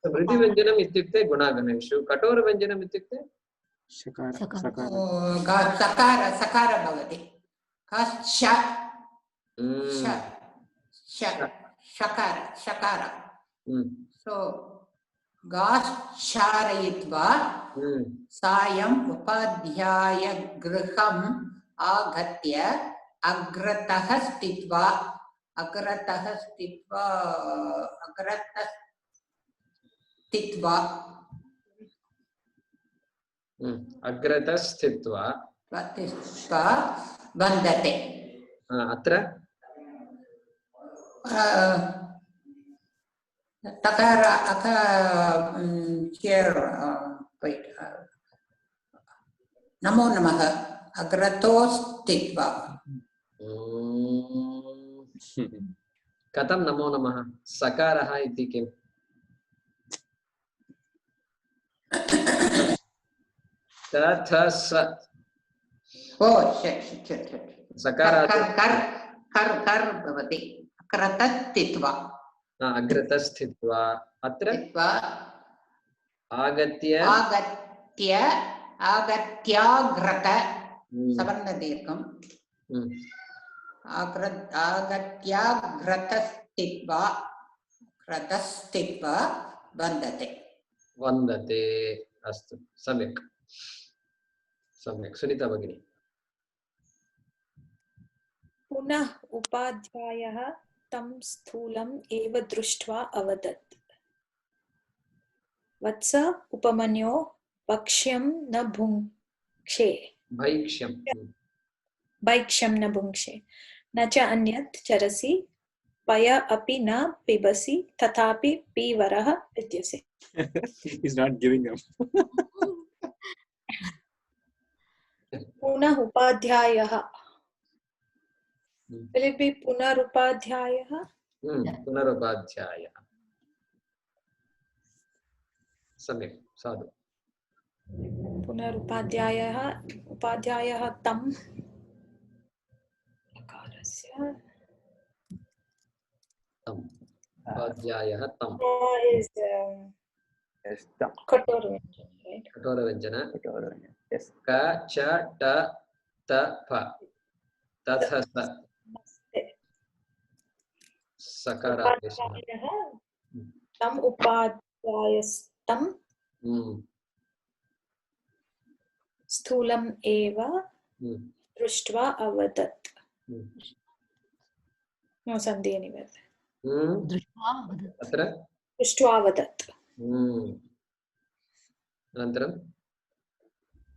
[SPEAKER 1] मृदुव्यञ्जनम् इत्युक्ते गुणागुणेषु कठोरव्यञ्जनम् इत्युक्ते
[SPEAKER 8] सकार भवति शकार सो गाश्चारयित्वा सायम् उपाध्यायगृहम् आगत्य अग्रतः स्थित्वा वन्दते
[SPEAKER 1] अत्र
[SPEAKER 8] तकार here नमो नमः अग्रतो स्थित्वा
[SPEAKER 1] कथं नमो नमः सकारः इति किम्
[SPEAKER 8] ओ
[SPEAKER 1] सकारात्
[SPEAKER 8] कर् भवति अग्रतः स्थित्वा
[SPEAKER 1] अग्रतस्थित्वा अत्र
[SPEAKER 8] आगत्याग्रत सवर्णदीर्घम् आगत्याग्रतस्थित्वा वन्दते
[SPEAKER 1] वन्दते अस्तु सम्यक् सम्यक् सुनीता भगिनी
[SPEAKER 4] पुनः उपाध्यायः तं स्थूलम् एव दृष्ट्वा अवदत् वत्स उपमन्यो भक्ष्यं न भुङ्क्षे भैक्ष्यं न भुङ्क्षे न च अन्यत् चरसि पय अपि न पिबसि तथापि पीवरः विद्यसे
[SPEAKER 3] He's not giving up.
[SPEAKER 4] पुनः उपाध्यायः Will it be पुनरुपाध्यायः?
[SPEAKER 1] पुनरुपाध्यायः सम्यक् साधु
[SPEAKER 4] पुनरुपाध्यायः उपाध्यायः तं लकारस्य
[SPEAKER 1] तम् उपाध्यायः तम्
[SPEAKER 4] is कठोरव्यञ्जन right
[SPEAKER 1] कठोरव्यञ्जन
[SPEAKER 3] Yes.
[SPEAKER 1] क च ट त फ तथ स सकारादेशः
[SPEAKER 4] तम् उपाध्यायस्तं स्थूलम् एव दृष्ट्वा अवदत् नो सन्धि anywhere
[SPEAKER 1] अत्र
[SPEAKER 4] दृष्ट्वा अवदत्
[SPEAKER 1] अनन्तरं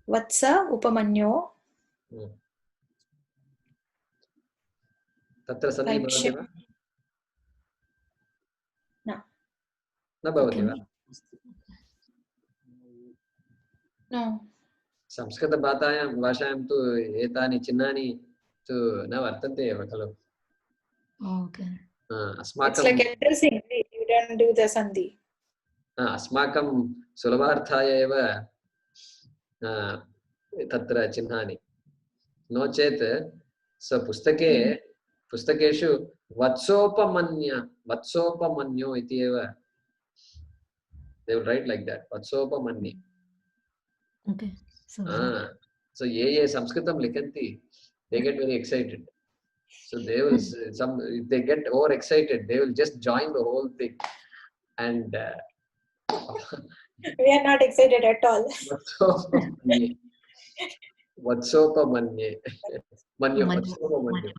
[SPEAKER 4] वत्स उपमन्यो
[SPEAKER 1] तत्र सन्धि भवति वा न भवति वा
[SPEAKER 4] no
[SPEAKER 1] संस्कृतभाषायां तु एतानि चिह्नानि तु न वर्तन्ते एव खलु
[SPEAKER 2] Okay.
[SPEAKER 4] it's like addressing you don't do the sandhi
[SPEAKER 1] अस्माकं सुलभार्थाय एव तत्र चिह्नानि नो चेत् पुस्तकेषु वत्सोपमन्यो इति एव they will write like that वत्सोपमन्ये
[SPEAKER 2] Okay.
[SPEAKER 1] So ye sanskritam likhanti they get very excited so they will if they get over excited they will just join the whole thing and
[SPEAKER 4] we are not excited at all
[SPEAKER 1] vatsopamanye manyo vatsopamanye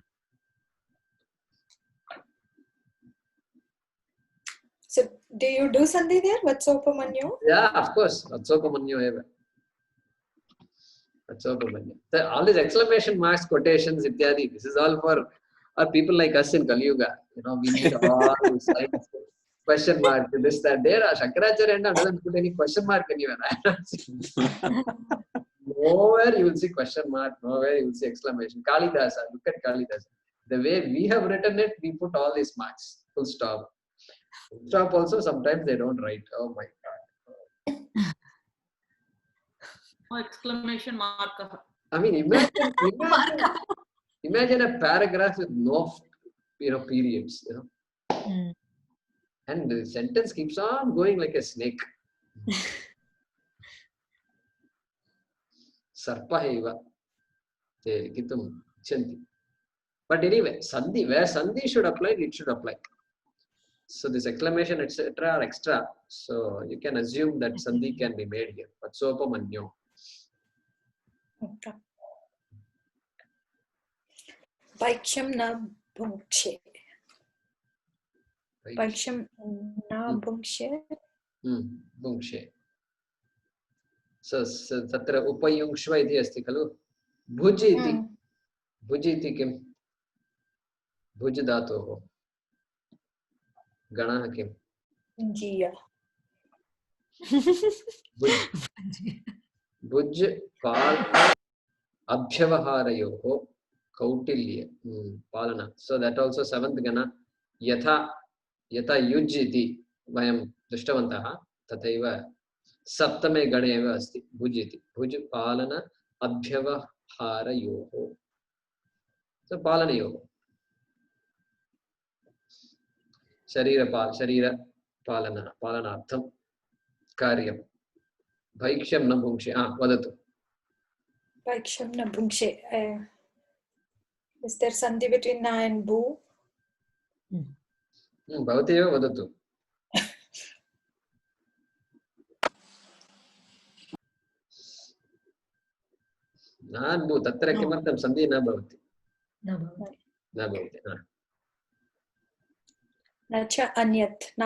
[SPEAKER 4] so do you do sandhi there vatsopamanyo
[SPEAKER 1] yeah of course vatsopamanyo eva vatsopamanye so all these exclamation marks quotations ityadi this is all for people like us in Kali Yuga you know we need all these signs question mark this that there Shankaracharya doesn't put any question mark anywhere nowhere you will see question mark nowhere you will see exclamation Kalidasa look at Kalidasa the way we have written it we put all these marks full stop also sometimes they don't write oh my god
[SPEAKER 6] no exclamation mark
[SPEAKER 1] I mean imagine a paragraph with no periods and the sentence keeps on going like a snake sarpah eva te gitum ichanti but anyway sandhi where sandhi should apply it should apply so this exclamation etc are extra so you can assume that sandhi can be made here vatsopamanyo
[SPEAKER 4] okay Vaikshyam na bhunkshe. Vaikshyam na bhunkshe.
[SPEAKER 1] Bhunkshe. So tatra upayungshva iti asti khalu. Bhuj iti. Bhuj iti kim? Bhuj dhatoh. Ganah kim?
[SPEAKER 4] Jiya.
[SPEAKER 1] Bhuj. Bhuj kalpa अभ्यवहारयोः Kautilya पालना. So that also seventh gana यथा यथा युज् इति वयं दृष्टवन्तः तथैव सप्तमे गणे एव अस्ति भुज् इति. भुज् पालन अभ्यवहारयोः. So पालनयोः शरीर पालनार्थं कार्यं. भैक्ष्यं न भुङ्क्षे. वदतु.
[SPEAKER 4] भैक्ष्यं न भुङ्क्षे. Is there sandhi between na and bhu?
[SPEAKER 1] भवती एव वदतु. न भू तत्र किमर्थं सन्धिः न भवति. न भवति.
[SPEAKER 4] न च अन्यत् न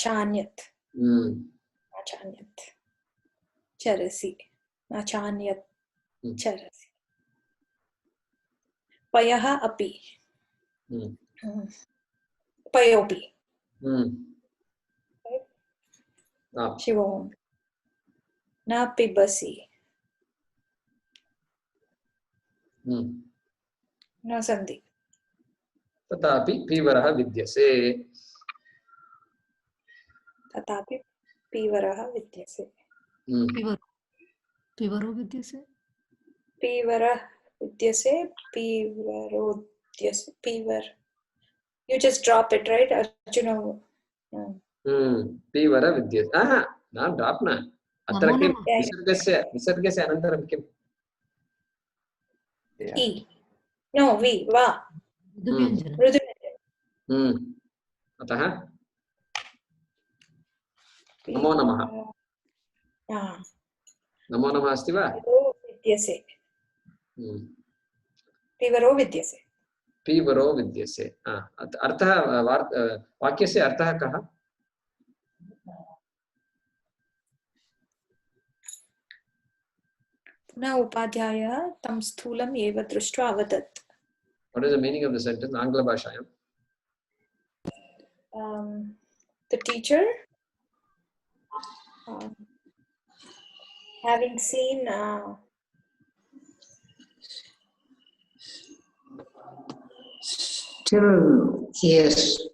[SPEAKER 4] चान्यत् न चान्यत् चरसि न चान्यत् चरसि. पयः अपि पयोपि. शिवों न पिबसि न सन्धि.
[SPEAKER 1] तथापि पीवरः विद्यसे.
[SPEAKER 4] तथापि पीवरः विद्यसे.
[SPEAKER 2] पीवरो विद्यसे.
[SPEAKER 4] पीवरः विद्यसे. पीवरोद्यसे. पीवर. You just drop it, right, Arjuna?
[SPEAKER 1] पीवर विद्यते. न ड्राप् न. अत्र किं विसर्गस्य अनन्तरं किम्?
[SPEAKER 4] इ. No, vi, va.
[SPEAKER 1] अतः नमो नमः. नमो नमः अस्ति वा?
[SPEAKER 4] विद्यसे. पीवरो विद्यसे.
[SPEAKER 1] पीवरो विद्यसे. अर्थः वाक्यस्य अर्थः कः?
[SPEAKER 4] पुनः उपाध्यायः तं स्थूलम् एव दृष्ट्वा अवदत्.
[SPEAKER 1] What is the meaning of the sentence? आङ्ग्ल भाषायां.
[SPEAKER 4] The teacher, having seen
[SPEAKER 8] still he is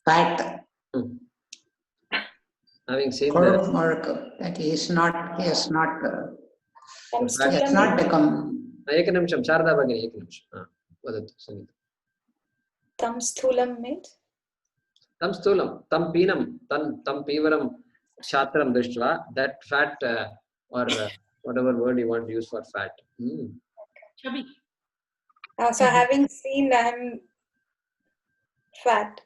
[SPEAKER 8] fat.
[SPEAKER 1] Having seen
[SPEAKER 8] that he has not become.
[SPEAKER 1] एकनिमिषं शारदा भगिनी एकनिमिषं वदतु संगीता.
[SPEAKER 4] तं स्थूलं means
[SPEAKER 1] तं स्थूलं तं पीनं तं पीवरं छात्रं दृष्ट्वा that fat or whatever word you want to use for fat.
[SPEAKER 4] So having seen him fat,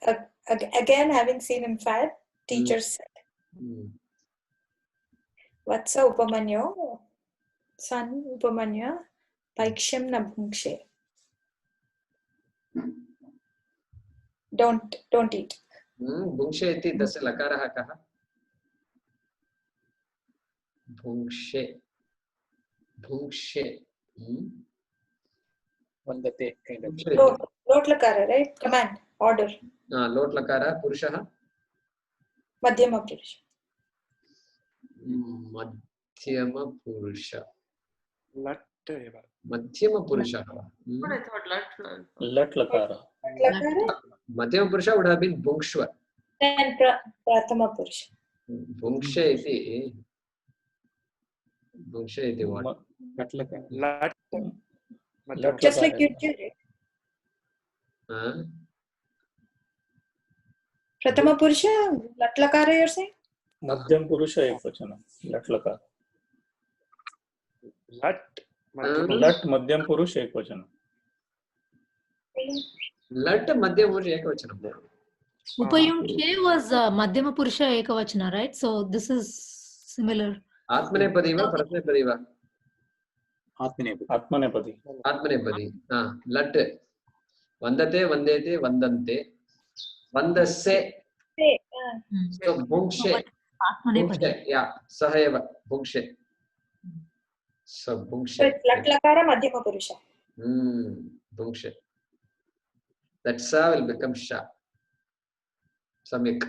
[SPEAKER 4] again having seen him fat, teacher said, Vatsa upamanyo, son upamanya, paiksham na bhunkshe. Don't eat.
[SPEAKER 1] भुङ्क्षे इति तस्य लकारः कः? भुङ्क्षे भुङ्क्षे
[SPEAKER 3] वन्दते kind of.
[SPEAKER 4] Lot lakara, right? Command, order.
[SPEAKER 1] लोट् लकारः. पुरुषः?
[SPEAKER 4] मध्यम पुरुष.
[SPEAKER 1] मध्यम पुरुष.
[SPEAKER 5] लट् एव.
[SPEAKER 1] मध्यम पुरुषः वा?
[SPEAKER 6] What I thought
[SPEAKER 7] लट् लकार.
[SPEAKER 1] मध्यम पुरुष would have been भुङ्क्ष्व.
[SPEAKER 4] And prathama purush.
[SPEAKER 1] भुङ्क्षे इति what?
[SPEAKER 5] लट्.
[SPEAKER 4] Just like you did it. Prathama purusha, lat lakara you're saying?
[SPEAKER 7] मध्यम पुरुष एकवचन लट् लकार. लट् मध्यम पुरुष एकवचन.
[SPEAKER 1] लट् मध्यम पुरुष एकवचनं.
[SPEAKER 2] Upayunkshe was madhyama purusha ekavachana, right? So this is similar.
[SPEAKER 1] आत्मनेपदी वा परस्मैपदी वा?
[SPEAKER 7] आत्मनेपदी.
[SPEAKER 1] आत्मनेपदी. लट् वन्दते वन्देते वन्दन्ते वन्दसे. So भुङ्क्षे. सः एव भुङ्क्षे. So भुङ्क्षे.
[SPEAKER 4] Lat lakara madhyama purusha.
[SPEAKER 1] भुङ्क्षे. That sa will become sha. Samyak.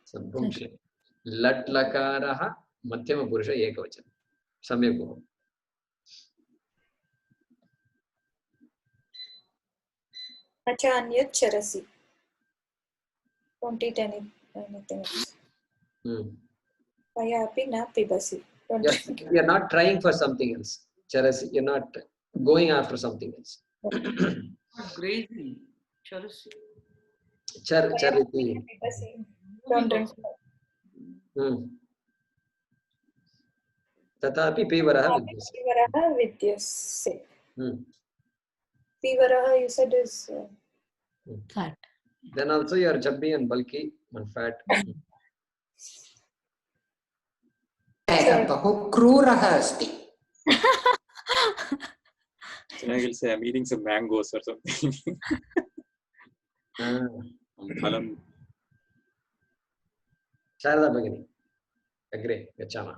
[SPEAKER 1] So भुङ्क्षे. लट् लकारः मध्यम पुरुष एकवचनं. सम्यक् भवति.
[SPEAKER 4] न च अन्यत् चरसि. Don't eat anything else. Paya api na pibasi. Don't
[SPEAKER 1] Yes,
[SPEAKER 4] drink.
[SPEAKER 1] you're not trying for something else. Charasi, you're not going after something else.
[SPEAKER 6] Grazing. Charasi.
[SPEAKER 1] Chariti.
[SPEAKER 4] Pibasi. Don't drink.
[SPEAKER 1] Tatapi pivaraha vidyase.
[SPEAKER 4] Pivaraha vidyase. Pivaraha, you said, is
[SPEAKER 2] Fat.
[SPEAKER 1] Then also you are chubby and bulky and fat.
[SPEAKER 8] बहु क्रूरः अस्ति.
[SPEAKER 3] I will say I'm eating some mangoes or something. Phalam.
[SPEAKER 1] Sharada Bhagini. Agree. Gachama.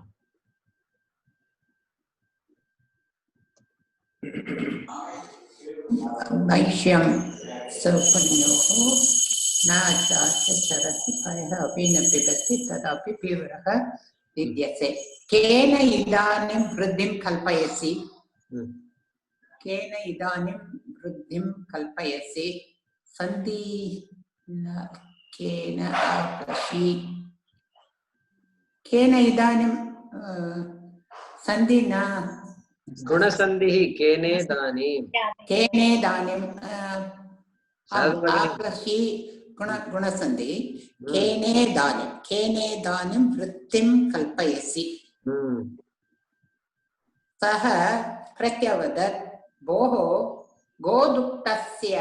[SPEAKER 8] वैश्यं सौपन्योः न चास्य चरति पयः अपि न पिबति तदापि पीवरः विद्यते. केन इदानीं वृद्धिं कल्पयसि? केन इदानीं वृद्धिं कल्पयसि? सन्धि केन आकर्षि? केन इदानीं सन्धि न
[SPEAKER 1] गुणसन्धिः केने दानीं.
[SPEAKER 8] केने दानीं आकर्षि गुणसन्धि. केने दानीं वृत्तिं कल्पयसि? सः प्रत्यवदत्, भोः गोदुग्धस्य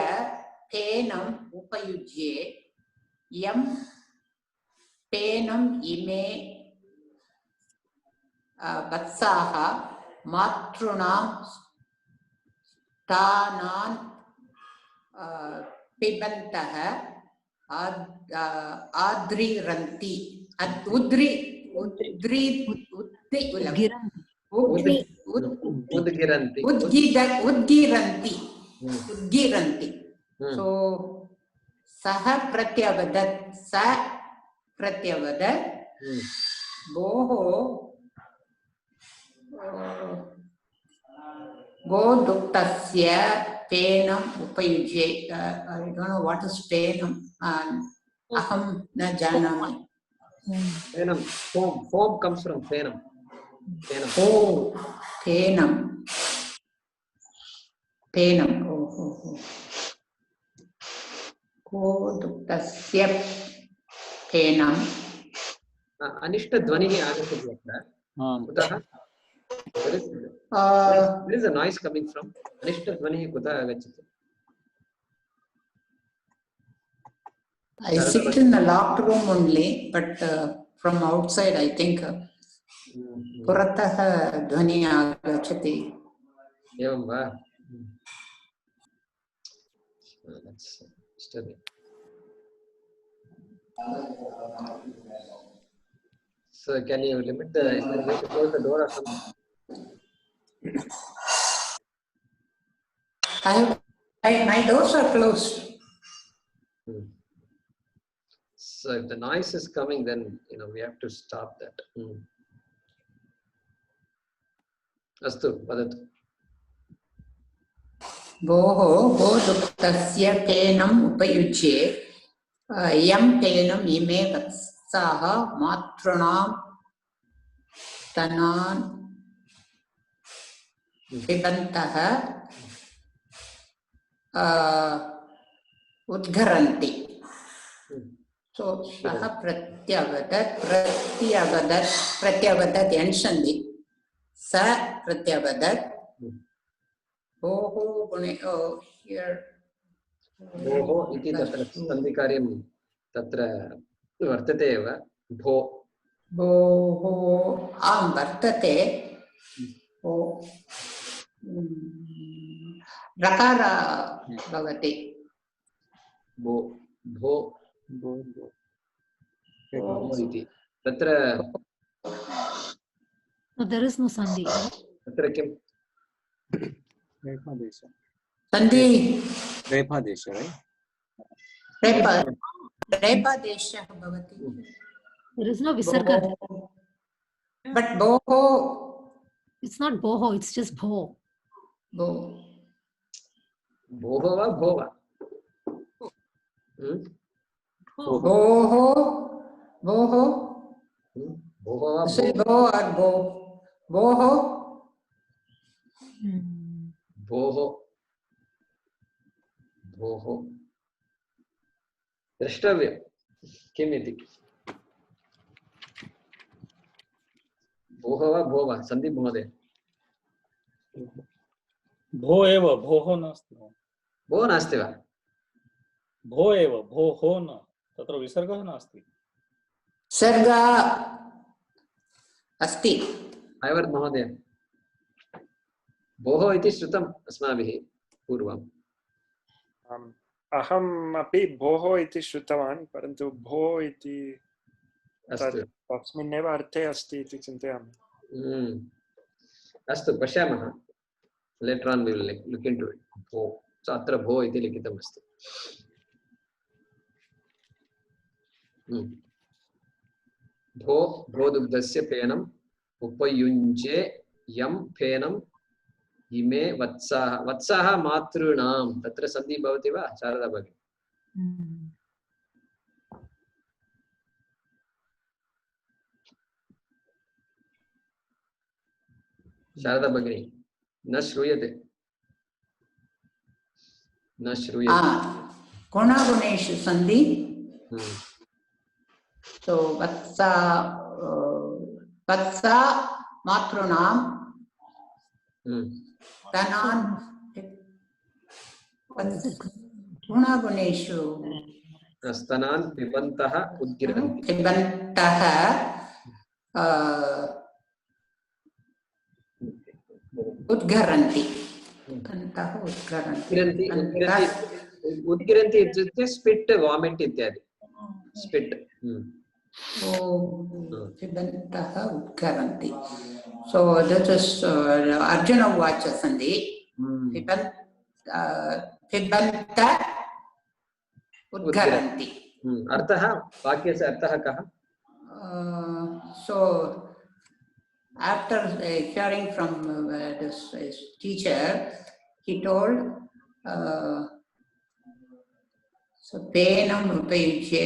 [SPEAKER 8] पेनम् उपयुज्य यं पेनम् इमे वत्साः मातॄणां स्तनान् पिबन्तः आद्रीरन्ति. उद्गिरन्ति. So सः प्रत्यवदत् भोः गोदुग्धस्य पेनम् उपयुज्य. I don't know what is पेनम्. अहं न जानामि.
[SPEAKER 1] Penam. Foam comes from penam.
[SPEAKER 8] Oh, penam. गोदुग्धस्य पेनम्.
[SPEAKER 1] अनिष्टध्वनिः आगच्छति अत्र. कुतः? There is a noise coming from. अनिष्टध्वनिः कुतः आगच्छति?
[SPEAKER 8] I sit in the locked room only, but from outside I think पुरतः ध्वनिः आगच्छति.
[SPEAKER 1] एवं वा? Let's study. So can you limit the? Is there a way to close the door or something?
[SPEAKER 8] My doors are closed.
[SPEAKER 1] So if the noise is coming, then we have to stop that. Astu, vadatu.
[SPEAKER 8] भोः गोदुग्धस्य पेनम् उपयुज्य यं पेनम् इमे वत्साः मातॄणां स्तनान् पिबन्तः उद्घरन्ति. So सः प्रत्यवदत् यन्सन्धि. स प्रत्यवदत् भोः गुणे. here
[SPEAKER 1] भोः इति तत्र सन्धिकार्यं तत्र वर्तते एव.
[SPEAKER 8] भोः आं वर्तते. रकार भवति.
[SPEAKER 1] भो इति तत्र.
[SPEAKER 2] There is no sandhi.
[SPEAKER 1] तत्र किं?
[SPEAKER 8] सन्धि
[SPEAKER 3] रेफादेश,
[SPEAKER 8] रेफादेशः भवति.
[SPEAKER 2] There is no visarga.
[SPEAKER 8] But भोः.
[SPEAKER 2] It's not boho, it's just bho.
[SPEAKER 8] भो.
[SPEAKER 1] भोः वा भो वा?
[SPEAKER 8] Boho. Boho.
[SPEAKER 1] Boho.
[SPEAKER 8] Say bo or bo. Boho.
[SPEAKER 1] Boho. Boho. द्रष्टव्यं किम् इति भोः वा भो वा सन्दीप महोदय
[SPEAKER 7] भो एव भोः नास्ति
[SPEAKER 1] भो नास्ति वा
[SPEAKER 7] भो एव भोः न तत्र विसर्गः नास्ति
[SPEAKER 8] सर्ग अस्ति
[SPEAKER 1] ऐवर् महोदय भोः इति श्रुतम् अस्माभिः पूर्वम्
[SPEAKER 5] अहम् अपि भोः इति श्रुतवान् परन्तु भो इति तस्मिन्नेव अर्थे अस्ति इति चिन्तयामि
[SPEAKER 1] अस्तु पश्यामः later on we will look into it भो अत्र भो इति लिखितम् अस्ति भो भोदुग्धस्य फेनम् उपयुञ्जे यं फेनम् इमे वत्साः वत्साः मातॄणां तत्र सन्धि भवति वा शारदा भगिनी शारदा भगिनी न श्रूयते
[SPEAKER 8] गुणगुणेषु सन्धि so vatsa matrunaam tanan gunaguneshu
[SPEAKER 1] stanan pibantah udgiranti
[SPEAKER 8] udgaranti
[SPEAKER 1] udgiranti इत्युक्ते spit vomit इत्यादि spit
[SPEAKER 8] pibantah udgaranti so that is Arjuna Vacha Sandhi pibanta udgaranti
[SPEAKER 1] अर्थः वाक्यस्य अर्थः कः
[SPEAKER 8] so after hearing from this teacher he told so penam upayuche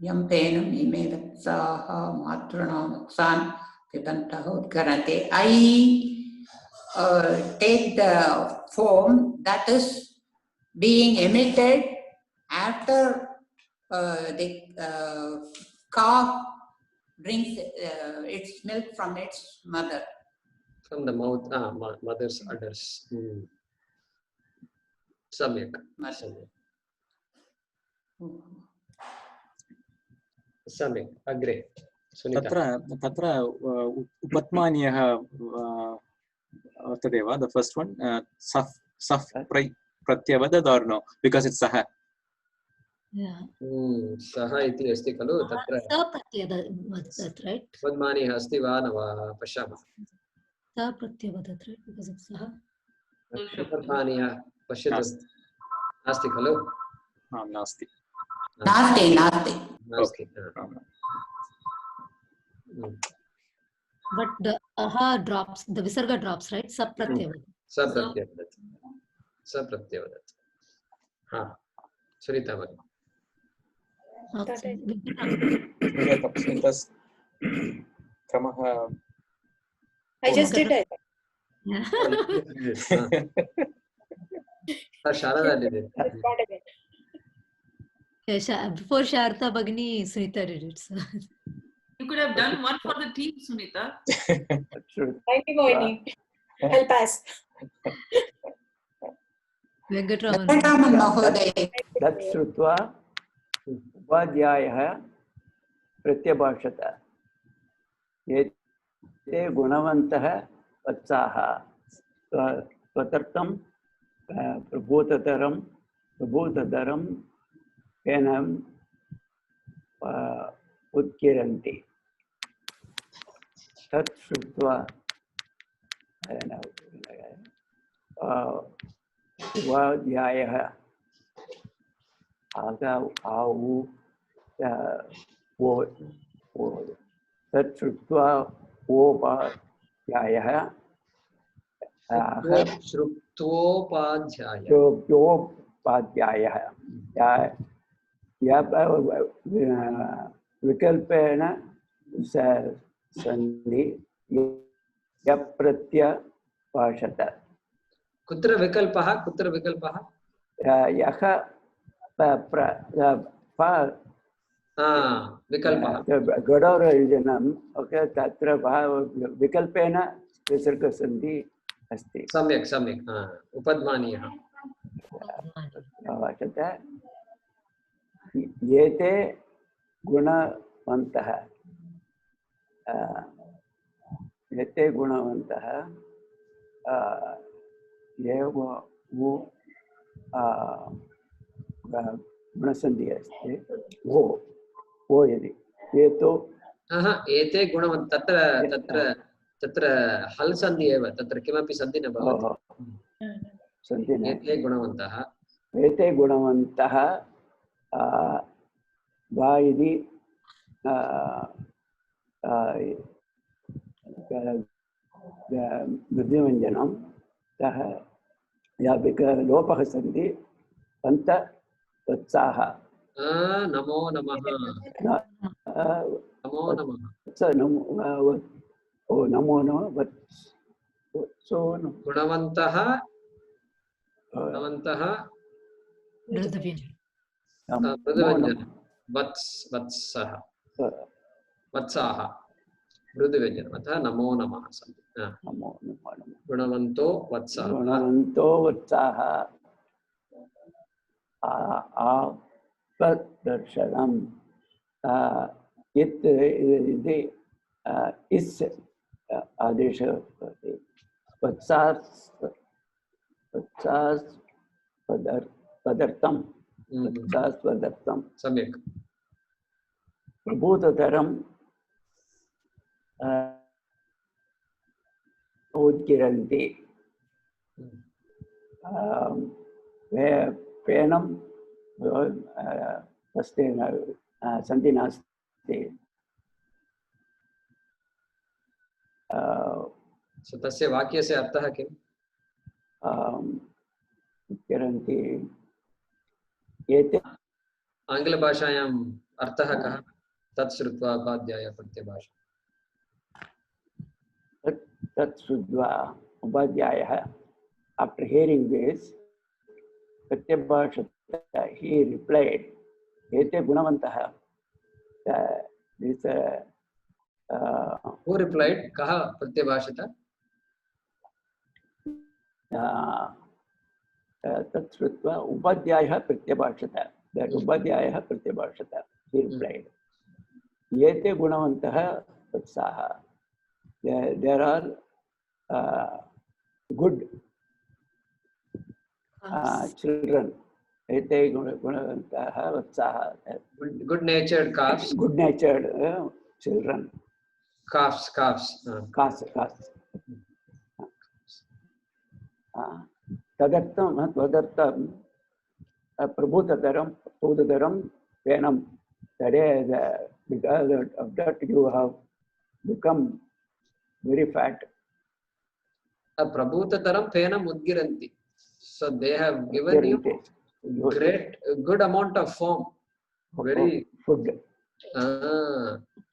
[SPEAKER 8] yam penam ime vatsaha matrunam vatsan pibantah udgarante I take the form that is being emitted after the calf drinks its milk from its mother.
[SPEAKER 1] From the mouth, mother's udders. Samyak. Samyak. Agre.
[SPEAKER 3] तत्र उपत्मानीयः वर्तते वा the first one saf pratyavadad or no because it's saha
[SPEAKER 1] saha iti asti खलु तत्र
[SPEAKER 2] sa pratyavadad right
[SPEAKER 1] उपत्मानीयः अस्ति वा न वा पश्यामः
[SPEAKER 2] sa pratyavadad right because it's saha
[SPEAKER 1] उपत्मानीयः पश्यतु नास्ति खलु
[SPEAKER 3] नास्ति
[SPEAKER 2] but the aha drops the visarga drops right sa pratyavadad
[SPEAKER 1] ha Sunita bhagini
[SPEAKER 4] I just did it.
[SPEAKER 1] Sharada did it.
[SPEAKER 2] Before Sharda Bhagini, Sunita did it. So.
[SPEAKER 6] You could have done one for the team, Sunita.
[SPEAKER 4] Thank you, Moini. Help us.
[SPEAKER 2] Venkatraman
[SPEAKER 8] Mahoday.
[SPEAKER 9] That Shrutva Upadhyayah Pratyabhashata Yete Gunavantah Vatsaha Swatartam Prabhutadaram Penam Udkiranti Tat Shrutva Upadhyayah Aga Avu Tat Shrutva Upadhyayah
[SPEAKER 1] Shrutvopadhyaya
[SPEAKER 9] उपाध्यायः विकल्पेन सन्धि यप्रत्यभाषत
[SPEAKER 1] कुत्र विकल्पः
[SPEAKER 9] यः
[SPEAKER 1] विकल्पः
[SPEAKER 9] गडोरयोजनम् ओके तत्र विकल्पेन विसर्गसन्धि अस्ति
[SPEAKER 1] सम्यक् उपध्मानीयः
[SPEAKER 9] एते गुणवन्तः गुणसन्धि अस्ति ओ यदि एतो
[SPEAKER 1] एते गुणवन्तः तत्र हल् सन्धि एव तत्र किमपि सन्धि न भवति एते गुणवन्तः
[SPEAKER 9] वा इति मध्यमञ्जनं सः लोपः सन्ति पन्त वत्साः
[SPEAKER 1] नमो नमः
[SPEAKER 9] नमो नमः
[SPEAKER 1] गुणवन्तः मृदुव्यञ्जनं वत्साः मृदुव्यञ्जनम् अतः नमो नमः गुणवन्तो वत्साः
[SPEAKER 9] दर्शनम् इस् आदेशः भवति पदर्थं
[SPEAKER 1] सम्यक्
[SPEAKER 9] प्रभूततरं उद्गिरन्ति पेनं सन्धि नास्ति
[SPEAKER 1] तस्य वाक्यस्य अर्थः किम्
[SPEAKER 9] उद्गिरन्ति एते
[SPEAKER 1] आङ्ग्लभाषायाम् अर्थः कः तत् श्रुत्वा उपाध्याय प्रत्यभाषा
[SPEAKER 9] तत् श्रुत्वा उपाध्यायः after hearing this pratyabhashata he replied ete gunavantah this
[SPEAKER 1] who replied kaha pratyabhashata
[SPEAKER 9] tat shrutva upadhyayah pratyabhashata that upadhyayah pratyabhashata he replied ete gunavantah vatsaha there are good children ete gunavantah vatsaha
[SPEAKER 1] good natured calves
[SPEAKER 9] children
[SPEAKER 1] calves
[SPEAKER 9] तदर्थं प्रभूततरं पेनं because of that you have become very fat
[SPEAKER 1] प्रभूततरं पेनं उद्गिरन्ति so they have given you good amount of foam very
[SPEAKER 9] food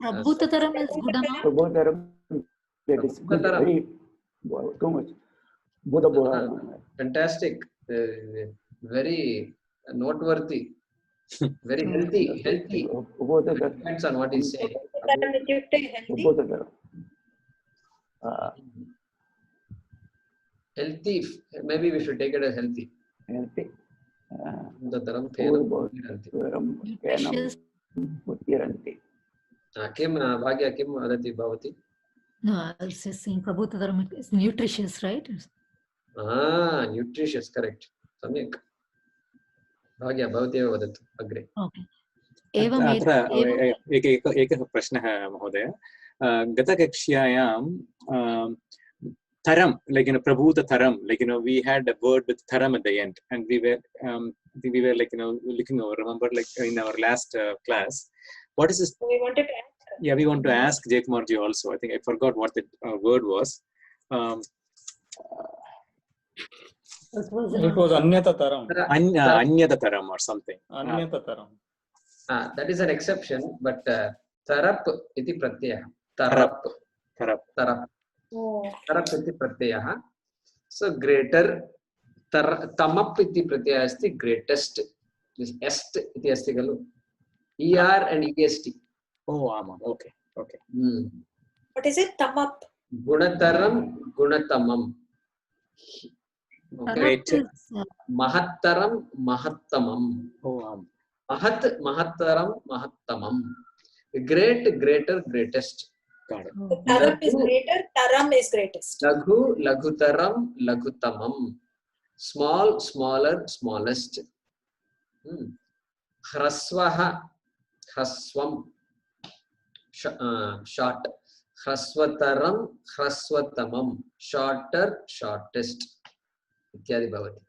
[SPEAKER 2] प्रभूततरं is good amount
[SPEAKER 9] प्रभूततरं that is good, very too much
[SPEAKER 1] fantastic very noteworthy very healthy depends on what he's saying healthy maybe we should take it as healthy तदनन्तरं किं भाग्य किं वदति भवती
[SPEAKER 2] No, I was just saying Prabhutadaram is nutritious, right?
[SPEAKER 1] Nutritious, correct. सम्यक् भाग्य भवती एव वदतु अग्रे
[SPEAKER 3] अत्र एकः प्रश्नः महोदय गतकक्ष्यायां taram like prabhutataram like we had a word with taram at the end and we were like looking over remember like in our last class what is this
[SPEAKER 4] we wanted to ask
[SPEAKER 3] we want to ask Jaykumar ji also I think I forgot what the word was
[SPEAKER 7] It was anyatataram.
[SPEAKER 3] Anyatataram or something.
[SPEAKER 7] Anyatataram.
[SPEAKER 1] That is an exception, but tarap iti pratyaya.
[SPEAKER 3] Tarap.
[SPEAKER 1] Tarap iti pratyaya. So greater tamap iti pratyaya asti greatest. This est iti asti kalu. Er and est.
[SPEAKER 3] Oh, ama. Okay.
[SPEAKER 4] What is it? Tamap.
[SPEAKER 1] Gunataram, gunatamam. Okay. Mahattaram, mahattamam.
[SPEAKER 3] Oh,
[SPEAKER 1] Mahat, mahattaram, mahattamam. Great, greater, greatest.
[SPEAKER 3] got it.
[SPEAKER 4] Taram is greater, taram is greatest.
[SPEAKER 1] Laghu, laghutaram, laghutamam. Small, smaller, smallest. Hrasvaha, hrasvam. Short. Hrasvataram, hrasvatamam. Shorter, shortest. Ityadi bhavati.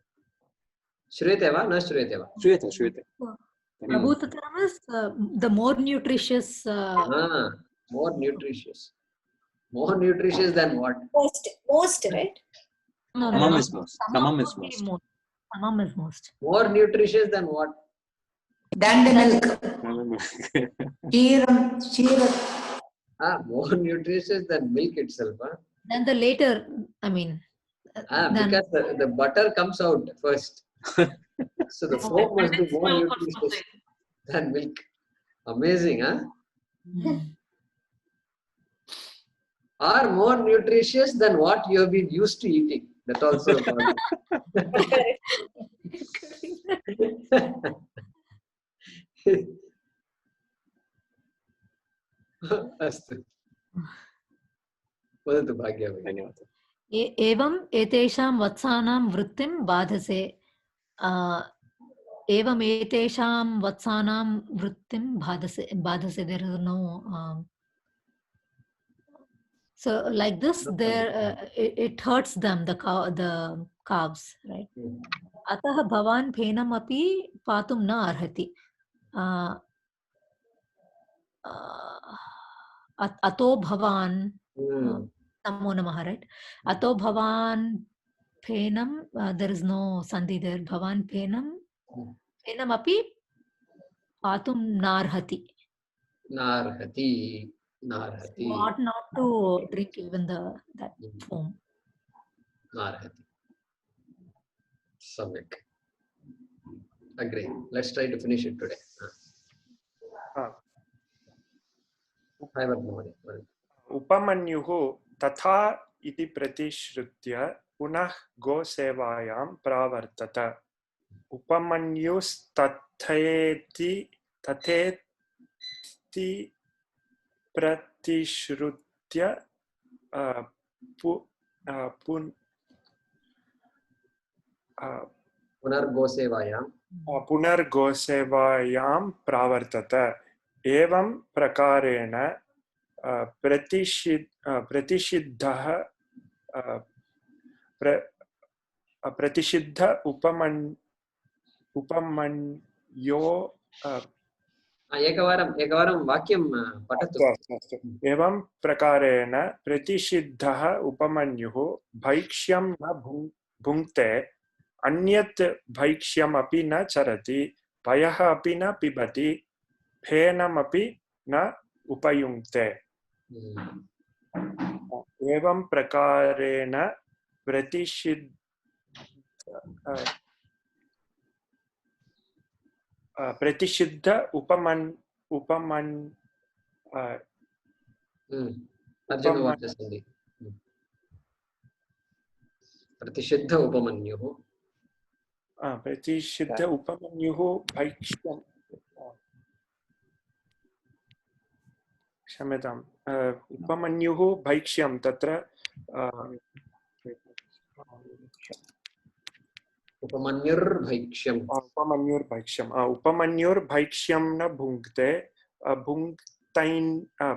[SPEAKER 1] Shruyate va? Na shruyate va?
[SPEAKER 3] Shruyate.
[SPEAKER 2] Labhutataram is the more nutritious.
[SPEAKER 1] More nutritious. More nutritious than what?
[SPEAKER 4] Most, right?
[SPEAKER 2] No,
[SPEAKER 3] Tamam is most. Tamam is most.
[SPEAKER 2] Tamam is most.
[SPEAKER 1] More nutritious than what?
[SPEAKER 8] Than the milk. Sheeram.
[SPEAKER 1] More nutritious than milk itself.
[SPEAKER 2] Then the later, I mean.
[SPEAKER 1] Because the butter comes out first. So the foam must be more nutritious than milk. Amazing, huh? Or more nutritious than what you have been used to eating. That also. Astu. वदतु भाग्य
[SPEAKER 3] धन्यवादः.
[SPEAKER 2] एवम् एतेषां वत्सानां वृत्तिं बाधसे. एवम् एतेषां वत्सानां वृत्तिं बाधसे. There is no. So like this, it hurts them, the calves, right? Atah bhavan phenam api patum na arhati. Ato bhavan. Namo namaha, right? Ato bhavan phenam, there is no sandhi there. Bhavan phenam api patum narhati.
[SPEAKER 1] Narhati.
[SPEAKER 2] So ought not to drink even that foam.
[SPEAKER 1] Narhati. Samyak. Agree. Let's try to finish it today.
[SPEAKER 5] Upamanyuhu tatha iti pratishrutya punah gosevayaam pravartata. Upamanyus tatheti pratishrutya punargosevayam pravartata. Evam prakarena pratishiddha upamanyo
[SPEAKER 1] एकवारं वाक्यं पठतु.
[SPEAKER 5] एवं प्रकारेण प्रतिषिद्धः उपमन्युः भैक्ष्यं न भुङ्क्ते अन्यत् भैक्ष्यमपि न चरति पयः अपि न पिबति फेनमपि न उपयुङ्क्ते. एवं प्रकारेण प्रतिषिद्ध
[SPEAKER 1] प्रतिषिद्ध उपमन्युः
[SPEAKER 5] भैक्ष्यं क्षम्यताम् उपमन्युः भैक्ष्यं तत्र
[SPEAKER 1] उपमन्युर्भैक्ष्यम्
[SPEAKER 5] उपमन्युर्भैक्ष्यं न भुङ्क्ते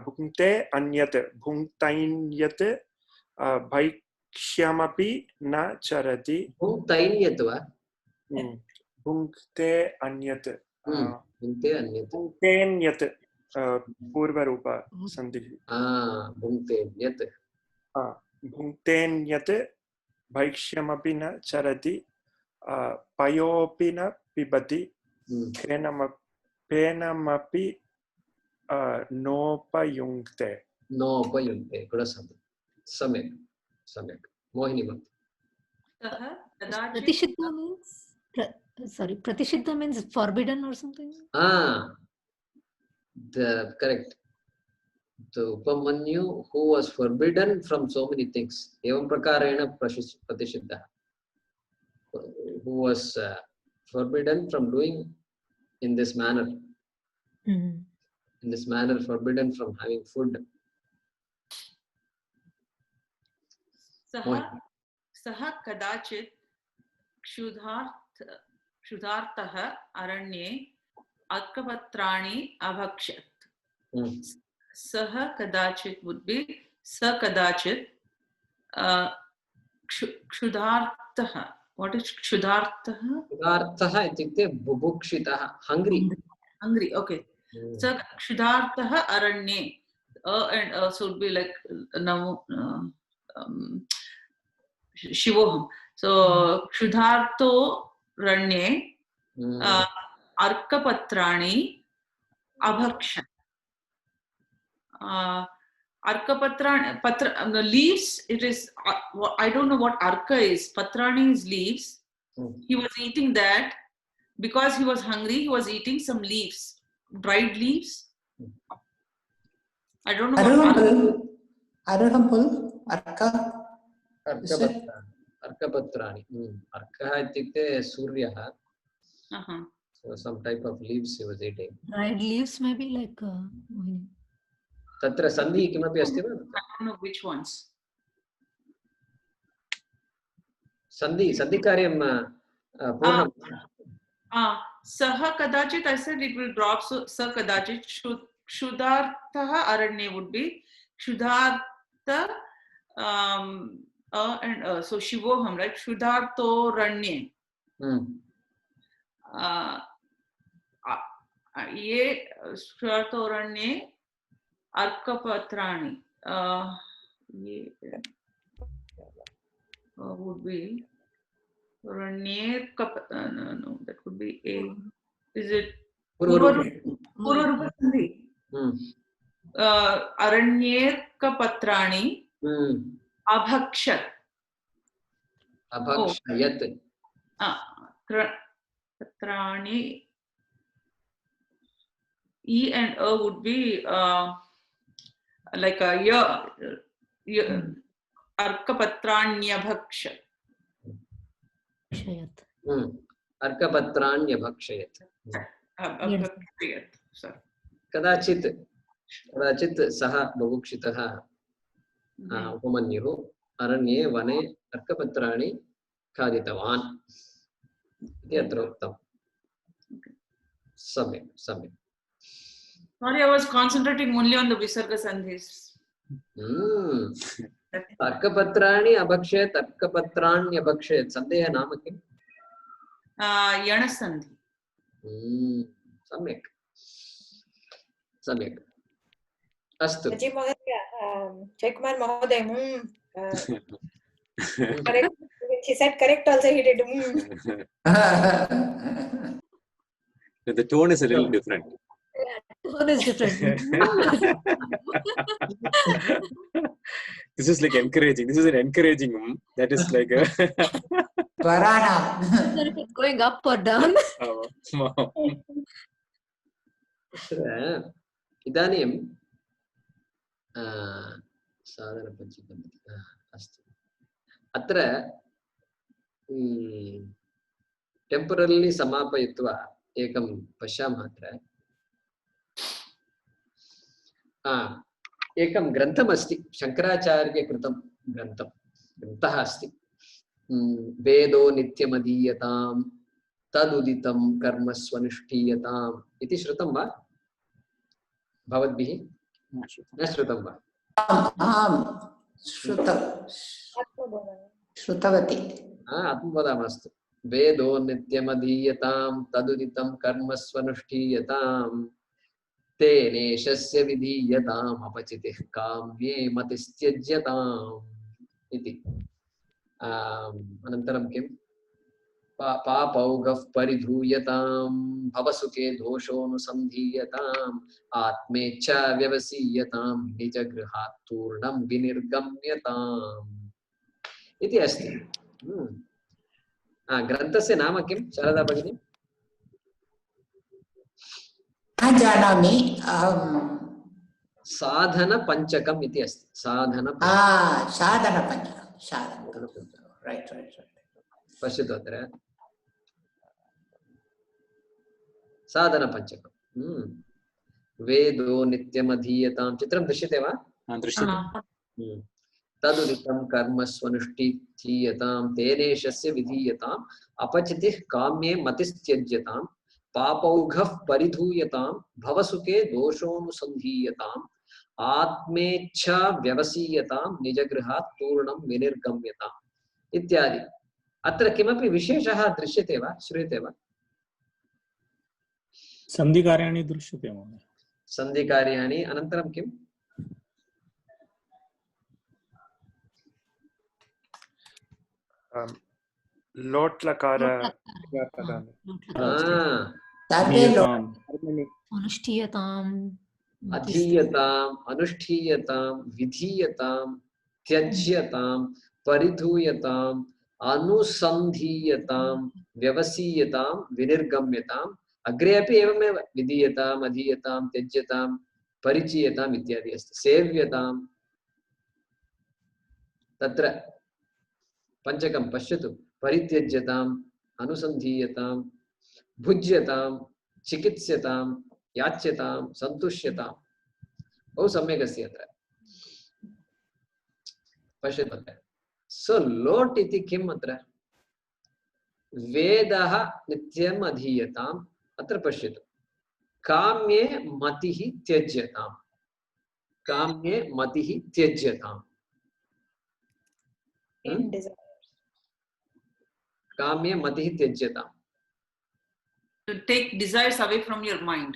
[SPEAKER 5] भुङ्क्ते अन्यत् भुङ्क्तैन्यत् भैक्ष्यमपि न चरति.
[SPEAKER 1] भुङ्क्तैन्यत् वा?
[SPEAKER 5] भुङ्क्ते अन्यत् भुङ्क्तेन्यत् पूर्वरूप सन्धिः. भुङ्क्तेन्यत् भैक्ष्यमपि न चरति पयोऽपि न पिबति फेनमपि नोपयुङ्क्ते
[SPEAKER 1] नोपयुङ्क्ते गुणसम्यक् सम्यक् सम्यक् मोहिनी भवति
[SPEAKER 6] सः कदाचित्
[SPEAKER 2] Pratishidha means sorry, Pratishidha means forbidden or something.
[SPEAKER 1] The correct. The Upamanyu who was forbidden from so many things. Evam prakarena Pratishidha. Who was forbidden from doing in this manner. In this manner, forbidden from having food.
[SPEAKER 6] सः कदाचित् क्षुधार्तः अरण्ये अर्कपत्राणि अभक्षत्. सः कदाचित् would be स कदाचित् क्षुधार्तः. What is क्षुधार्तः?
[SPEAKER 1] क्षुधार्तः इत्युक्ते बुभुक्षितः, hungry.
[SPEAKER 6] Hungry, okay. स क्षुधार्तः अरण्ये. And so would be like Shivoham. So क्षुधार्तो रण्ये अर्कपत्राणि अभक्षत्. Arkapatrani, the leaves, it is, I don't know what arka is. Patrani is leaves. He was eating that because he was hungry. He was eating some leaves, dried leaves. I don't know what
[SPEAKER 8] Arahapul, arka.
[SPEAKER 1] Arkapatrani. Arka ityukte suryaha. So some type of leaves he was eating.
[SPEAKER 2] Dried leaves maybe like.
[SPEAKER 1] Tatra sandhi kimapi asti va?
[SPEAKER 6] I don't know which ones.
[SPEAKER 1] Sandhi karyam purnam.
[SPEAKER 6] Saha kadachit, I said it will drop, so sa kadachit. Kshudartha aranye would be Kshudartha and so Shivoham, right? Kshudarto ranye. Ye Kshudarto ranye Arkapatrani. Would be Ranye no, that would be a. Is it Purvarupa Sandhi? Aranyekapatrani Abhakshat.
[SPEAKER 1] Abhakshayat.
[SPEAKER 6] Patrani. E and A would be like a Arkapatranyabhakshat.
[SPEAKER 1] Arkapatranyabhakshayat. Kadachit saha babukshitaha upamanyuh aranye vane arkapatrani khaditavan. Iti atra uktam. Samyak.
[SPEAKER 6] Sorry, I was concentrating only on the Visarga Sandhis.
[SPEAKER 1] Arkapatrani abhakshayat, arkapatranyabhakshayat. Sandheha nama kim?
[SPEAKER 6] Yanasandhi.
[SPEAKER 1] Samyak. Astu.
[SPEAKER 4] Raji Mahodaya, Jaykumar Mahodaya, correct. He said correct also, he did.
[SPEAKER 3] The tone is a little different.
[SPEAKER 2] Tone is different.
[SPEAKER 3] This is like encouraging. This is an encouraging. That is like a
[SPEAKER 8] Varana.
[SPEAKER 2] It's going up or down.
[SPEAKER 1] Idanim sadhana panchakamati astu. Atra temporarily samapayitva ekam pashyamah atra. Ekam grantham asti. Shankaracharya kritam grantah asti. Vedo nityamadhiyatam taduditam karma swanushtiyatam. Iti shrutam va? Bhavadbihi? Na shrutam va?
[SPEAKER 8] Shrutavati.
[SPEAKER 1] Atmabodhamastu. Vedo nityamadhiyatam taduditam karma swanushtiyatam te neshasya vidhiyatam apachitih kamye matistyajyatam. Iti. Anantaram kim? पापौघः परिधूयतां भवसुखे दोषोऽनुसन्धीयताम् आत्मेच्छा व्यवसीयतां निजगृहात् तूर्णं विनिर्गम्यताम् इति अस्ति। ग्रन्थस्य नाम किं शारदा भगिनी?
[SPEAKER 8] न जानामि।
[SPEAKER 1] साधनपञ्चकम् इति अस्ति। साधनपञ्चकम्।
[SPEAKER 8] रैट्।
[SPEAKER 1] पश्यतु अत्र साधनपञ्चकम्। वेदो नित्यमधीयतां चित्रं दृश्यते वा?
[SPEAKER 3] दृश्यते।
[SPEAKER 1] तदुदितं कर्म स्वनुष्ठीयतां तेनेशस्य विधीयताम् अपचितिः काम्ये मतिस्त्यज्यतां पापौघः परिधूयतां भवसुखे दोषोऽनुसन्धीयताम् आत्मेच्छा व्यवसीयतां निजगृहात् पूर्णं विनिर्गम्यताम् इत्यादि। अत्र किमपि विशेषः दृश्यते वा, श्रूयते वा?
[SPEAKER 7] सन्धिकार्याणि दृश्यते महोदय।
[SPEAKER 1] सन्धिकार्याणि अनन्तरं किम्?
[SPEAKER 5] लोट्लकार
[SPEAKER 2] अनुष्ठीयताम्
[SPEAKER 1] अधीयताम् अनुष्ठीयतां विधीयतां त्यज्यतां परिधूयताम् अनुसन्धीयतां व्यवसीयतां विनिर्गम्यताम् अग्रे अपि एवमेव विधीयताम् अधीयतां त्यज्यतां परिचीयताम् इत्यादि अस्ति। सेव्यतां तत्र पञ्चकं पश्यतु। परित्यज्यताम् अनुसन्धीयतां भुज्यतां चिकित्स्यतां याच्यतां सन्तुष्यतां। बहु सम्यक् अस्ति अत्र पश्यतु। सो लोट् इति किम्? अत्र वेदः नित्यम् अधीयताम्। अत्र पश्यतु काम्ये मतिः त्यज्यताम्। काम्ये मतिः त्यज्यताम्। काम्ये मतिः त्यज्यताम्।
[SPEAKER 6] To take desires away from your mind.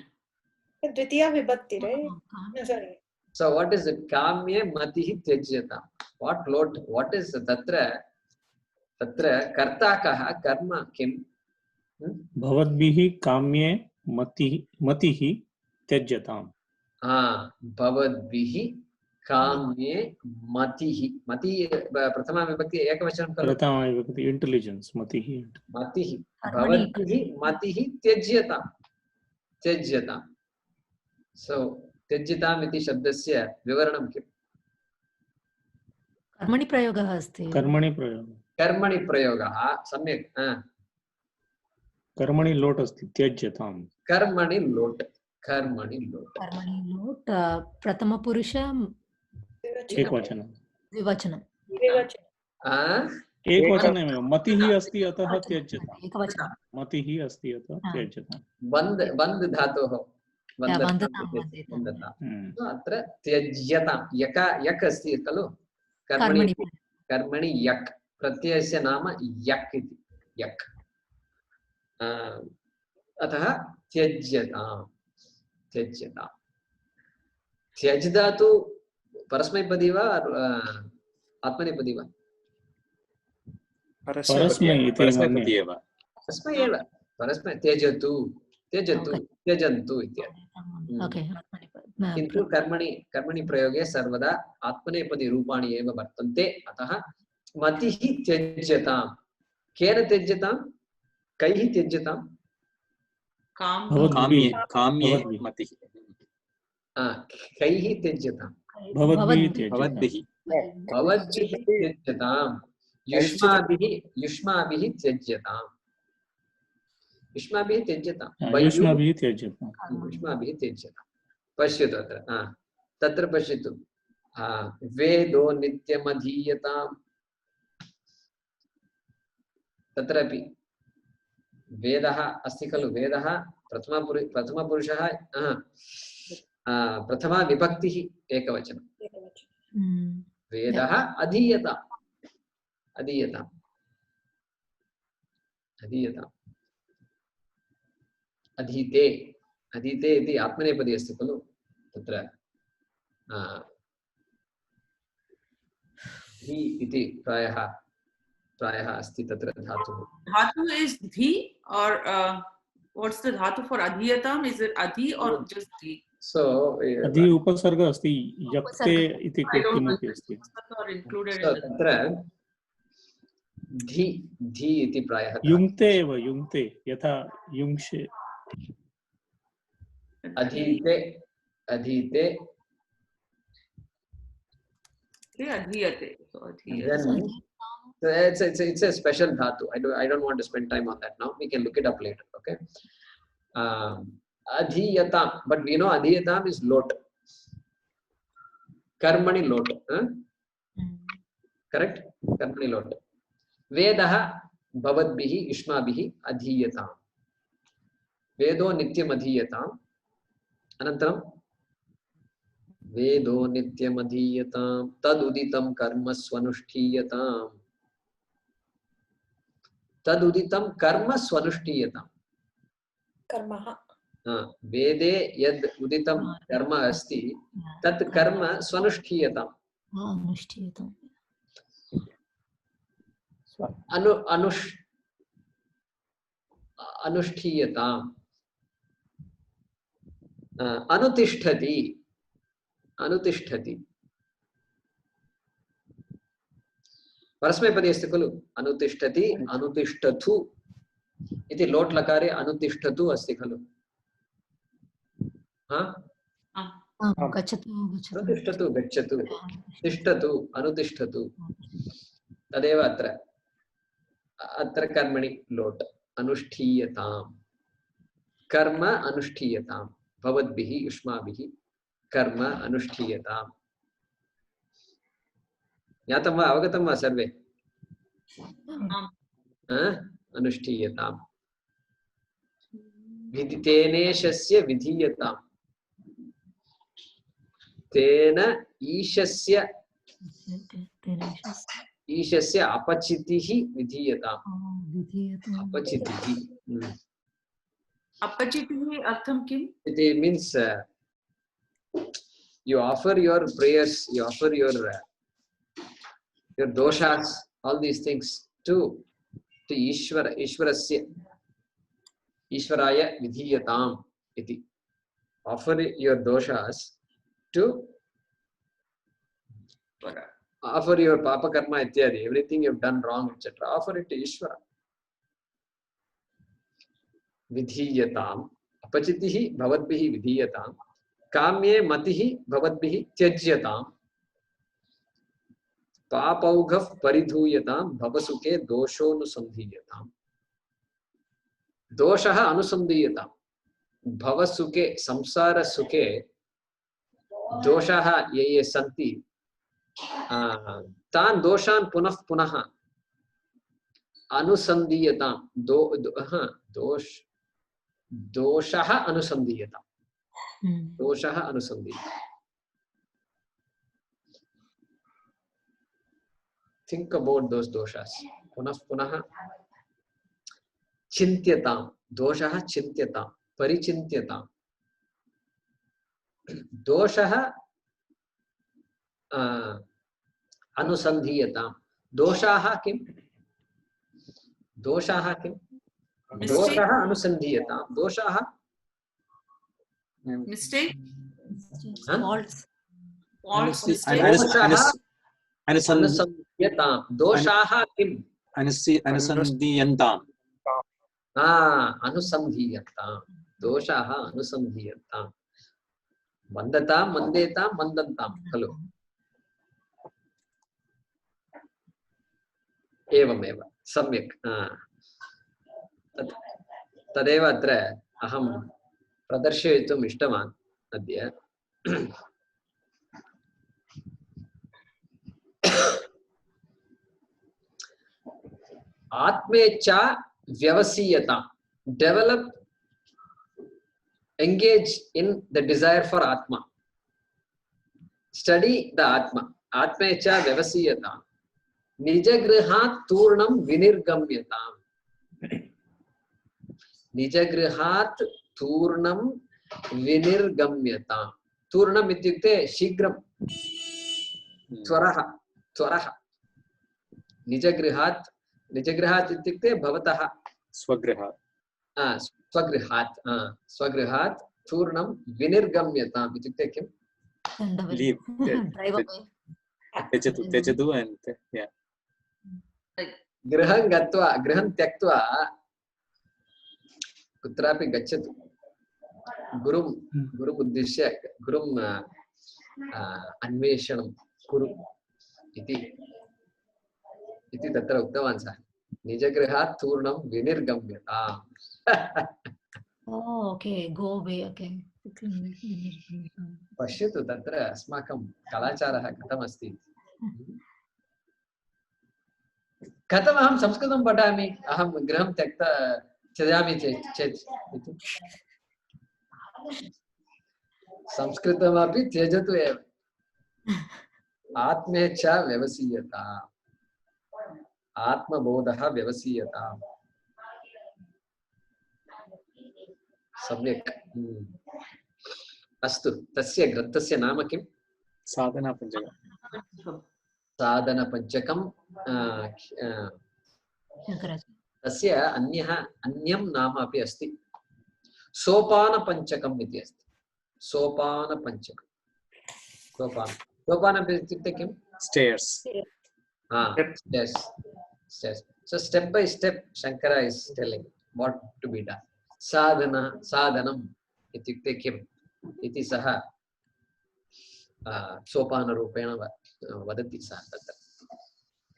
[SPEAKER 4] Dvitiya vibhakti, right? No, sorry.
[SPEAKER 1] So what is it? Kamye matihi tyajyata. What lot? What is tatra karta kaha karma kim?
[SPEAKER 7] भवद्भिः काम्ये मतिः त्यज्यताम्।
[SPEAKER 1] भवद्भिः काम्ये मतिहि। मति प्रथमा विभक्ति एकवचनं खलु?
[SPEAKER 7] प्रथमा विभक्ति इंटेलिजेंस मतिः।
[SPEAKER 1] मतिहि भवद्भिः मतिः त्यज्यताम्। त्यज्यताम्। सो त्यज्यताम् इति शब्दस्य विवरणं किम्?
[SPEAKER 2] कर्मणि प्रयोगः अस्ति।
[SPEAKER 7] कर्मणि
[SPEAKER 1] प्रयोगः सम्यक्।
[SPEAKER 7] कर्मणि लोट् अस्ति त्यज्यताम्।
[SPEAKER 1] कर्मणि लोट्
[SPEAKER 2] प्रथमपुरुष
[SPEAKER 7] एकवचनं
[SPEAKER 2] द्विवचनं
[SPEAKER 7] एकवचनमेव। मतिः अस्ति अतः त्यज्यताम्।
[SPEAKER 2] एकवचनं
[SPEAKER 7] मतिः अस्ति अतः त्यज्यताम्।
[SPEAKER 1] बन्ध धातोः अत्र त्यज्यतां यक् अस्ति खलु? कर्मणि यक् प्रत्ययस्य नाम यक् इति। यक् अतः त्यज्यताम्। त्यज् धातु परस्मैपदी वा आत्मनेपदी वा?
[SPEAKER 3] परस्मै एव।
[SPEAKER 1] परस्मै त्यजतु त्यजन्तु इत्यादि। किन्तु कर्मणि प्रयोगे सर्वदा आत्मनेपदी रूपाणि एव वर्तन्ते। अतः मतिः त्यज्यताम्। केन त्यज्यताम्? कैः त्यज्यताम्?
[SPEAKER 3] काम्ये मतिः।
[SPEAKER 1] कैः त्यज्यताम्?
[SPEAKER 7] भवद्भिः
[SPEAKER 1] त्यज्यताम्। युष्माभिः त्यज्यताम्। युष्माभिः त्यज्यताम्। पश्यतु तत्र पश्यतु। वेदो नित्यमधीयताम्। तत्रापि वेदः अस्ति खलु? वेदः प्रथमपुरुषः प्रथमा विभक्तिः एकवचनं। वेदः अधीयताम्। अधीते इति आत्मनेपदी अस्ति खलु? तत्र हि इति प्रायः प्रायः अस्ति तत्र धातुः.
[SPEAKER 6] Dhatu is dhi or what's the dhatu for adhiyatam? Is it adhi or just dhi?
[SPEAKER 1] So
[SPEAKER 7] adhi upasarga asti yakte iti
[SPEAKER 6] I don't know
[SPEAKER 7] kimapi
[SPEAKER 6] if
[SPEAKER 7] asti.
[SPEAKER 6] upasarga are included
[SPEAKER 1] so
[SPEAKER 6] in the
[SPEAKER 1] तत्र धी धी इति प्रायः
[SPEAKER 7] युङ्क्ते एव युङ्क्ते यथा युङ्क्षे
[SPEAKER 1] अधीते अधीते
[SPEAKER 6] adhiyate. So adhiyate.
[SPEAKER 1] then it's a special dhatu. I don't want to spend time on that now. We can look it up later. Okay. Adhiyatam, but we know adhiyatam is lot. Karmani lot. Correct? Karmani lot. Vedaha bhavadbihi ishmabihi adhiyatam. Vedo nityam adhiyatam. Anantaram वेदो नित्यमधीयतां तदुदितं कर्म स्वनुष्ठीयताम्. तदुदितं कर्म स्वनुष्ठीयताम्.
[SPEAKER 4] कर्मः
[SPEAKER 1] वेदे यद् उदितं कर्म अस्ति तत् कर्म स्वनुष्ठीयताम्. अनुष्ठीयताम्. अनुतिष्ठति अनुतिष्ठति. परस्मैपदी अस्ति खलु. अनुतिष्ठति अनुतिष्ठतु इति लोट् लकारे अनुतिष्ठतु अस्ति खलु. अनुतिष्ठतु गच्छतु तिष्ठतु अनुतिष्ठतु तदेव अत्र अत्र कर्मणि लोट्. अनुष्ठीयताम् कर्म अनुष्ठीयताम्. भवद्भिः युष्माभिः कर्म अनुष्ठीयताम्. ज्ञातं वा अवगतं वा सर्वे? अनुष्ठीयताम्. तेनेशस्य विधीयताम्. तेन ईशस्य अपचितिः विधीयताम्. अपचितिः.
[SPEAKER 6] अपचितिः अर्थं किम्?
[SPEAKER 1] It means you offer your prayers, you offer your doshas, all these things to Ishvara, Ishvarasya, Ishvaraya vidhiyatam iti. Offer your doshas to offer your papa karma ityadi, everything you've done wrong, etc. Offer it to Ishvara. Vidhiyatam. Apachitihi bhavadbihi vidhiyatam. काम्ये मतिः भवद्भिः त्यज्यताम्. पापौघः परिधूयताम्. भवसुखे दोषोऽनुसन्धीयताम्. दोषः अनुसन्धीयताम्. भवसुखे संसार सुखे दोषाः ये सन्ति तान् दोषान् पुनः पुनः अनुसन्धीयताम्. दोषः अनुसन्धीयताम्. दोषः अनुसन्धीयताम्. Think about those doshas. पुनः पुनः चिन्त्यताम्. दोषः चिन्त्यताम्. परिचिन्त्यताम्. दोषः अनुसन्धीयताम्. दोषाः किम्? दोषाः किम्? दोषः अनुसन्धीयताम्. दोषाः
[SPEAKER 6] mistake,
[SPEAKER 2] false,
[SPEAKER 1] अनुसन्धीयताम्. दोषाः किम्?
[SPEAKER 3] अनुसन्धीयन्ताम्.
[SPEAKER 1] अनुसन्धीयताम्. दोषाः अनुसन्धीयताम्. वन्दतां वन्देतां वन्दन्तां खलु. एवमेव सम्यक्. तदेव अत्र अहं प्रदर्शयितुम् इष्टवान् अद्य. आत्मेच्छा व्यवसीयता. Develop, engage in the desire for Atma. Study the Atma. Atmecha vyavasiyata. Nijagrihat turnam vinirgamyatam. Nijagrihat turnam vinirgamyatam. Turnam ityukte shigram. Twaraha. Twaraha. Nijagrihat निजगृहात् इत्युक्ते भवतः
[SPEAKER 3] स्वगृहात्
[SPEAKER 1] स्वगृहात् स्वगृहात् चूर्णं विनिर्गम्यताम् इत्युक्ते किम्?
[SPEAKER 3] leave त्यजतु and yeah
[SPEAKER 1] गृहं गत्वा गृहं त्यक्त्वा कुत्रापि गच्छतु गुरुम् उद्दिश्य गुरुं अन्वेषणं कुरु इति तत्र उक्तवान् सः निजगृहात् चूर्णं विनिर्गम्यताम्
[SPEAKER 2] ओके गो वे ओके
[SPEAKER 1] पश्यतु तत्र अस्माकं कलाचारः कथमस्ति कथमहं संस्कृतं पठामि अहं गृहं त्यजामि चेत् संस्कृतमपि त्यजतु एव आत्मेच्छा व्यवसीयता आत्मबोधः व्यवसीयता सम्यक् अस्तु तस्य ग्रन्थस्य नाम किं? साधनपञ्चकं तस्य अन्यं नाम अपि अस्ति सोपानपञ्चकम् इति अस्ति सोपानपञ्चकं सोपानम् इत्युक्ते किं?
[SPEAKER 3] stairs
[SPEAKER 1] stairs so step by step Shankara is telling what to be done साधनम् इत्युक्ते किम् इति सः सोपानरूपेण वदति सः तत्र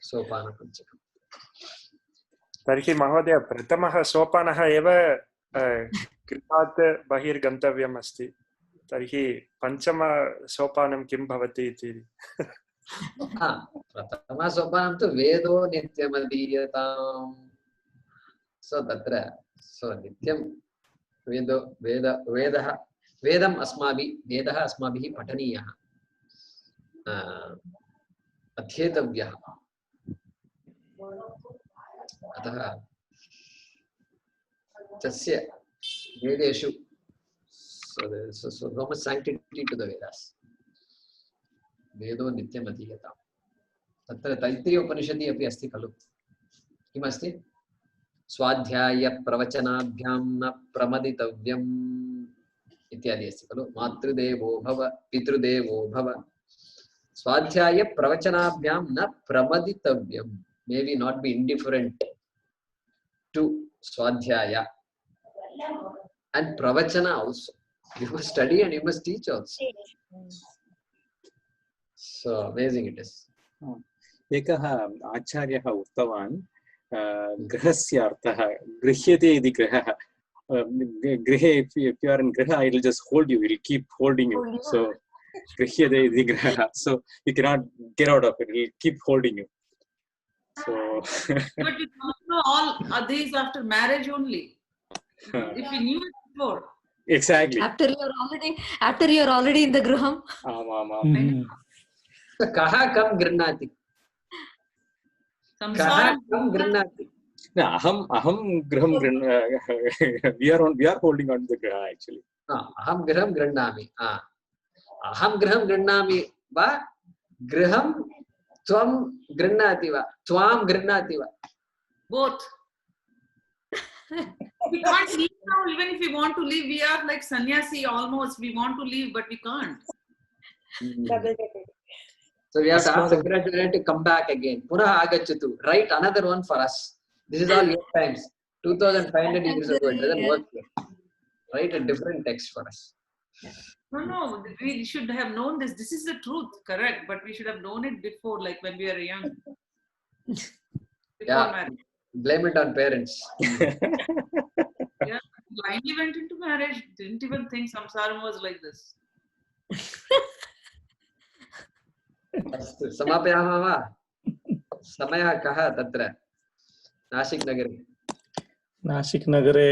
[SPEAKER 1] सोपानपञ्चकम्
[SPEAKER 5] तर्हि महोदय प्रथमः सोपानः एव गृहात् बहिर्गन्तव्यम् अस्ति तर्हि पञ्चमसोपानं किं भवति इति
[SPEAKER 1] प्रथमसोपानं तु वेदो नित्यमधीयताम् सो तत्र सो नित्यं वेदः अस्माभिः पठनीयः अध्येतव्यः अतः तस्य वेदेषु so much sanctity to the Vedas वेदो नित्यम् अधीयताम् तत्र तैत्तिरीय उपनिषदि अपि अस्ति खलु किमस्ति स्वाध्याय प्रवचनाभ्यां न प्रमदितव्यम् इत्यादि अस्ति खलु मातृदेवो भव पितृदेवो भव स्वाध्याय प्रवचनाभ्यां न प्रमदितव्यम् maybe not be indifferent to swadhyaya and pravachana also you must study and you must teach also so amazing it is
[SPEAKER 3] एकः आचार्यः उक्तवान् गृहस्य अर्थः गृह्यते इति गृहः गृहे if you are in griha it will just hold you, it will keep holding you so गृह्यते इति गृहः so you cannot get out of it, it will keep holding you so
[SPEAKER 6] but you don't know all these after marriage only if you knew it before
[SPEAKER 3] exactly
[SPEAKER 2] after you are already in the griham
[SPEAKER 1] so kaha kam grinati
[SPEAKER 3] no aham griham we are holding on to the griha actually
[SPEAKER 1] aham griham grinami va griham tvam grinati va tvam grinati va
[SPEAKER 6] both we can't leave now even if we want to leave we are like sannyasi almost we want to leave but we can't
[SPEAKER 1] so we have to ask Shankaracharya to come back again punah agachatu write another one for us this is all your times 2500 years ago it doesn't work here. Write a different text for us
[SPEAKER 6] no we should have known this is the truth correct but we should have known it before like when we were young before marriage
[SPEAKER 1] blame it on parents
[SPEAKER 6] yeah blindly went into marriage didn't even think samsaram was like this
[SPEAKER 1] अस्तु समापयामः वा समयः कः तत्र नासिक नगरे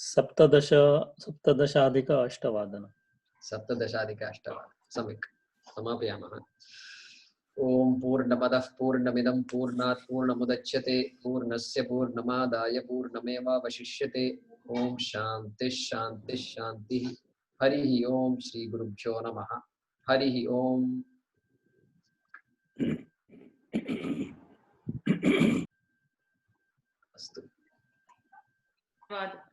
[SPEAKER 7] 17:08
[SPEAKER 1] सम्यक् समापयामः ओम पूर्णमदः पूर्णमिदं पूर्णात् पूर्णमुदच्यते पूर्णस्य पूर्णमादाय पूर्णमेवावशिष्यते ओम शांति शांति शांति हरि ओम श्री गुरुभ्यो नमः हरि ओम अस्तु।
[SPEAKER 6] धन्यवादः।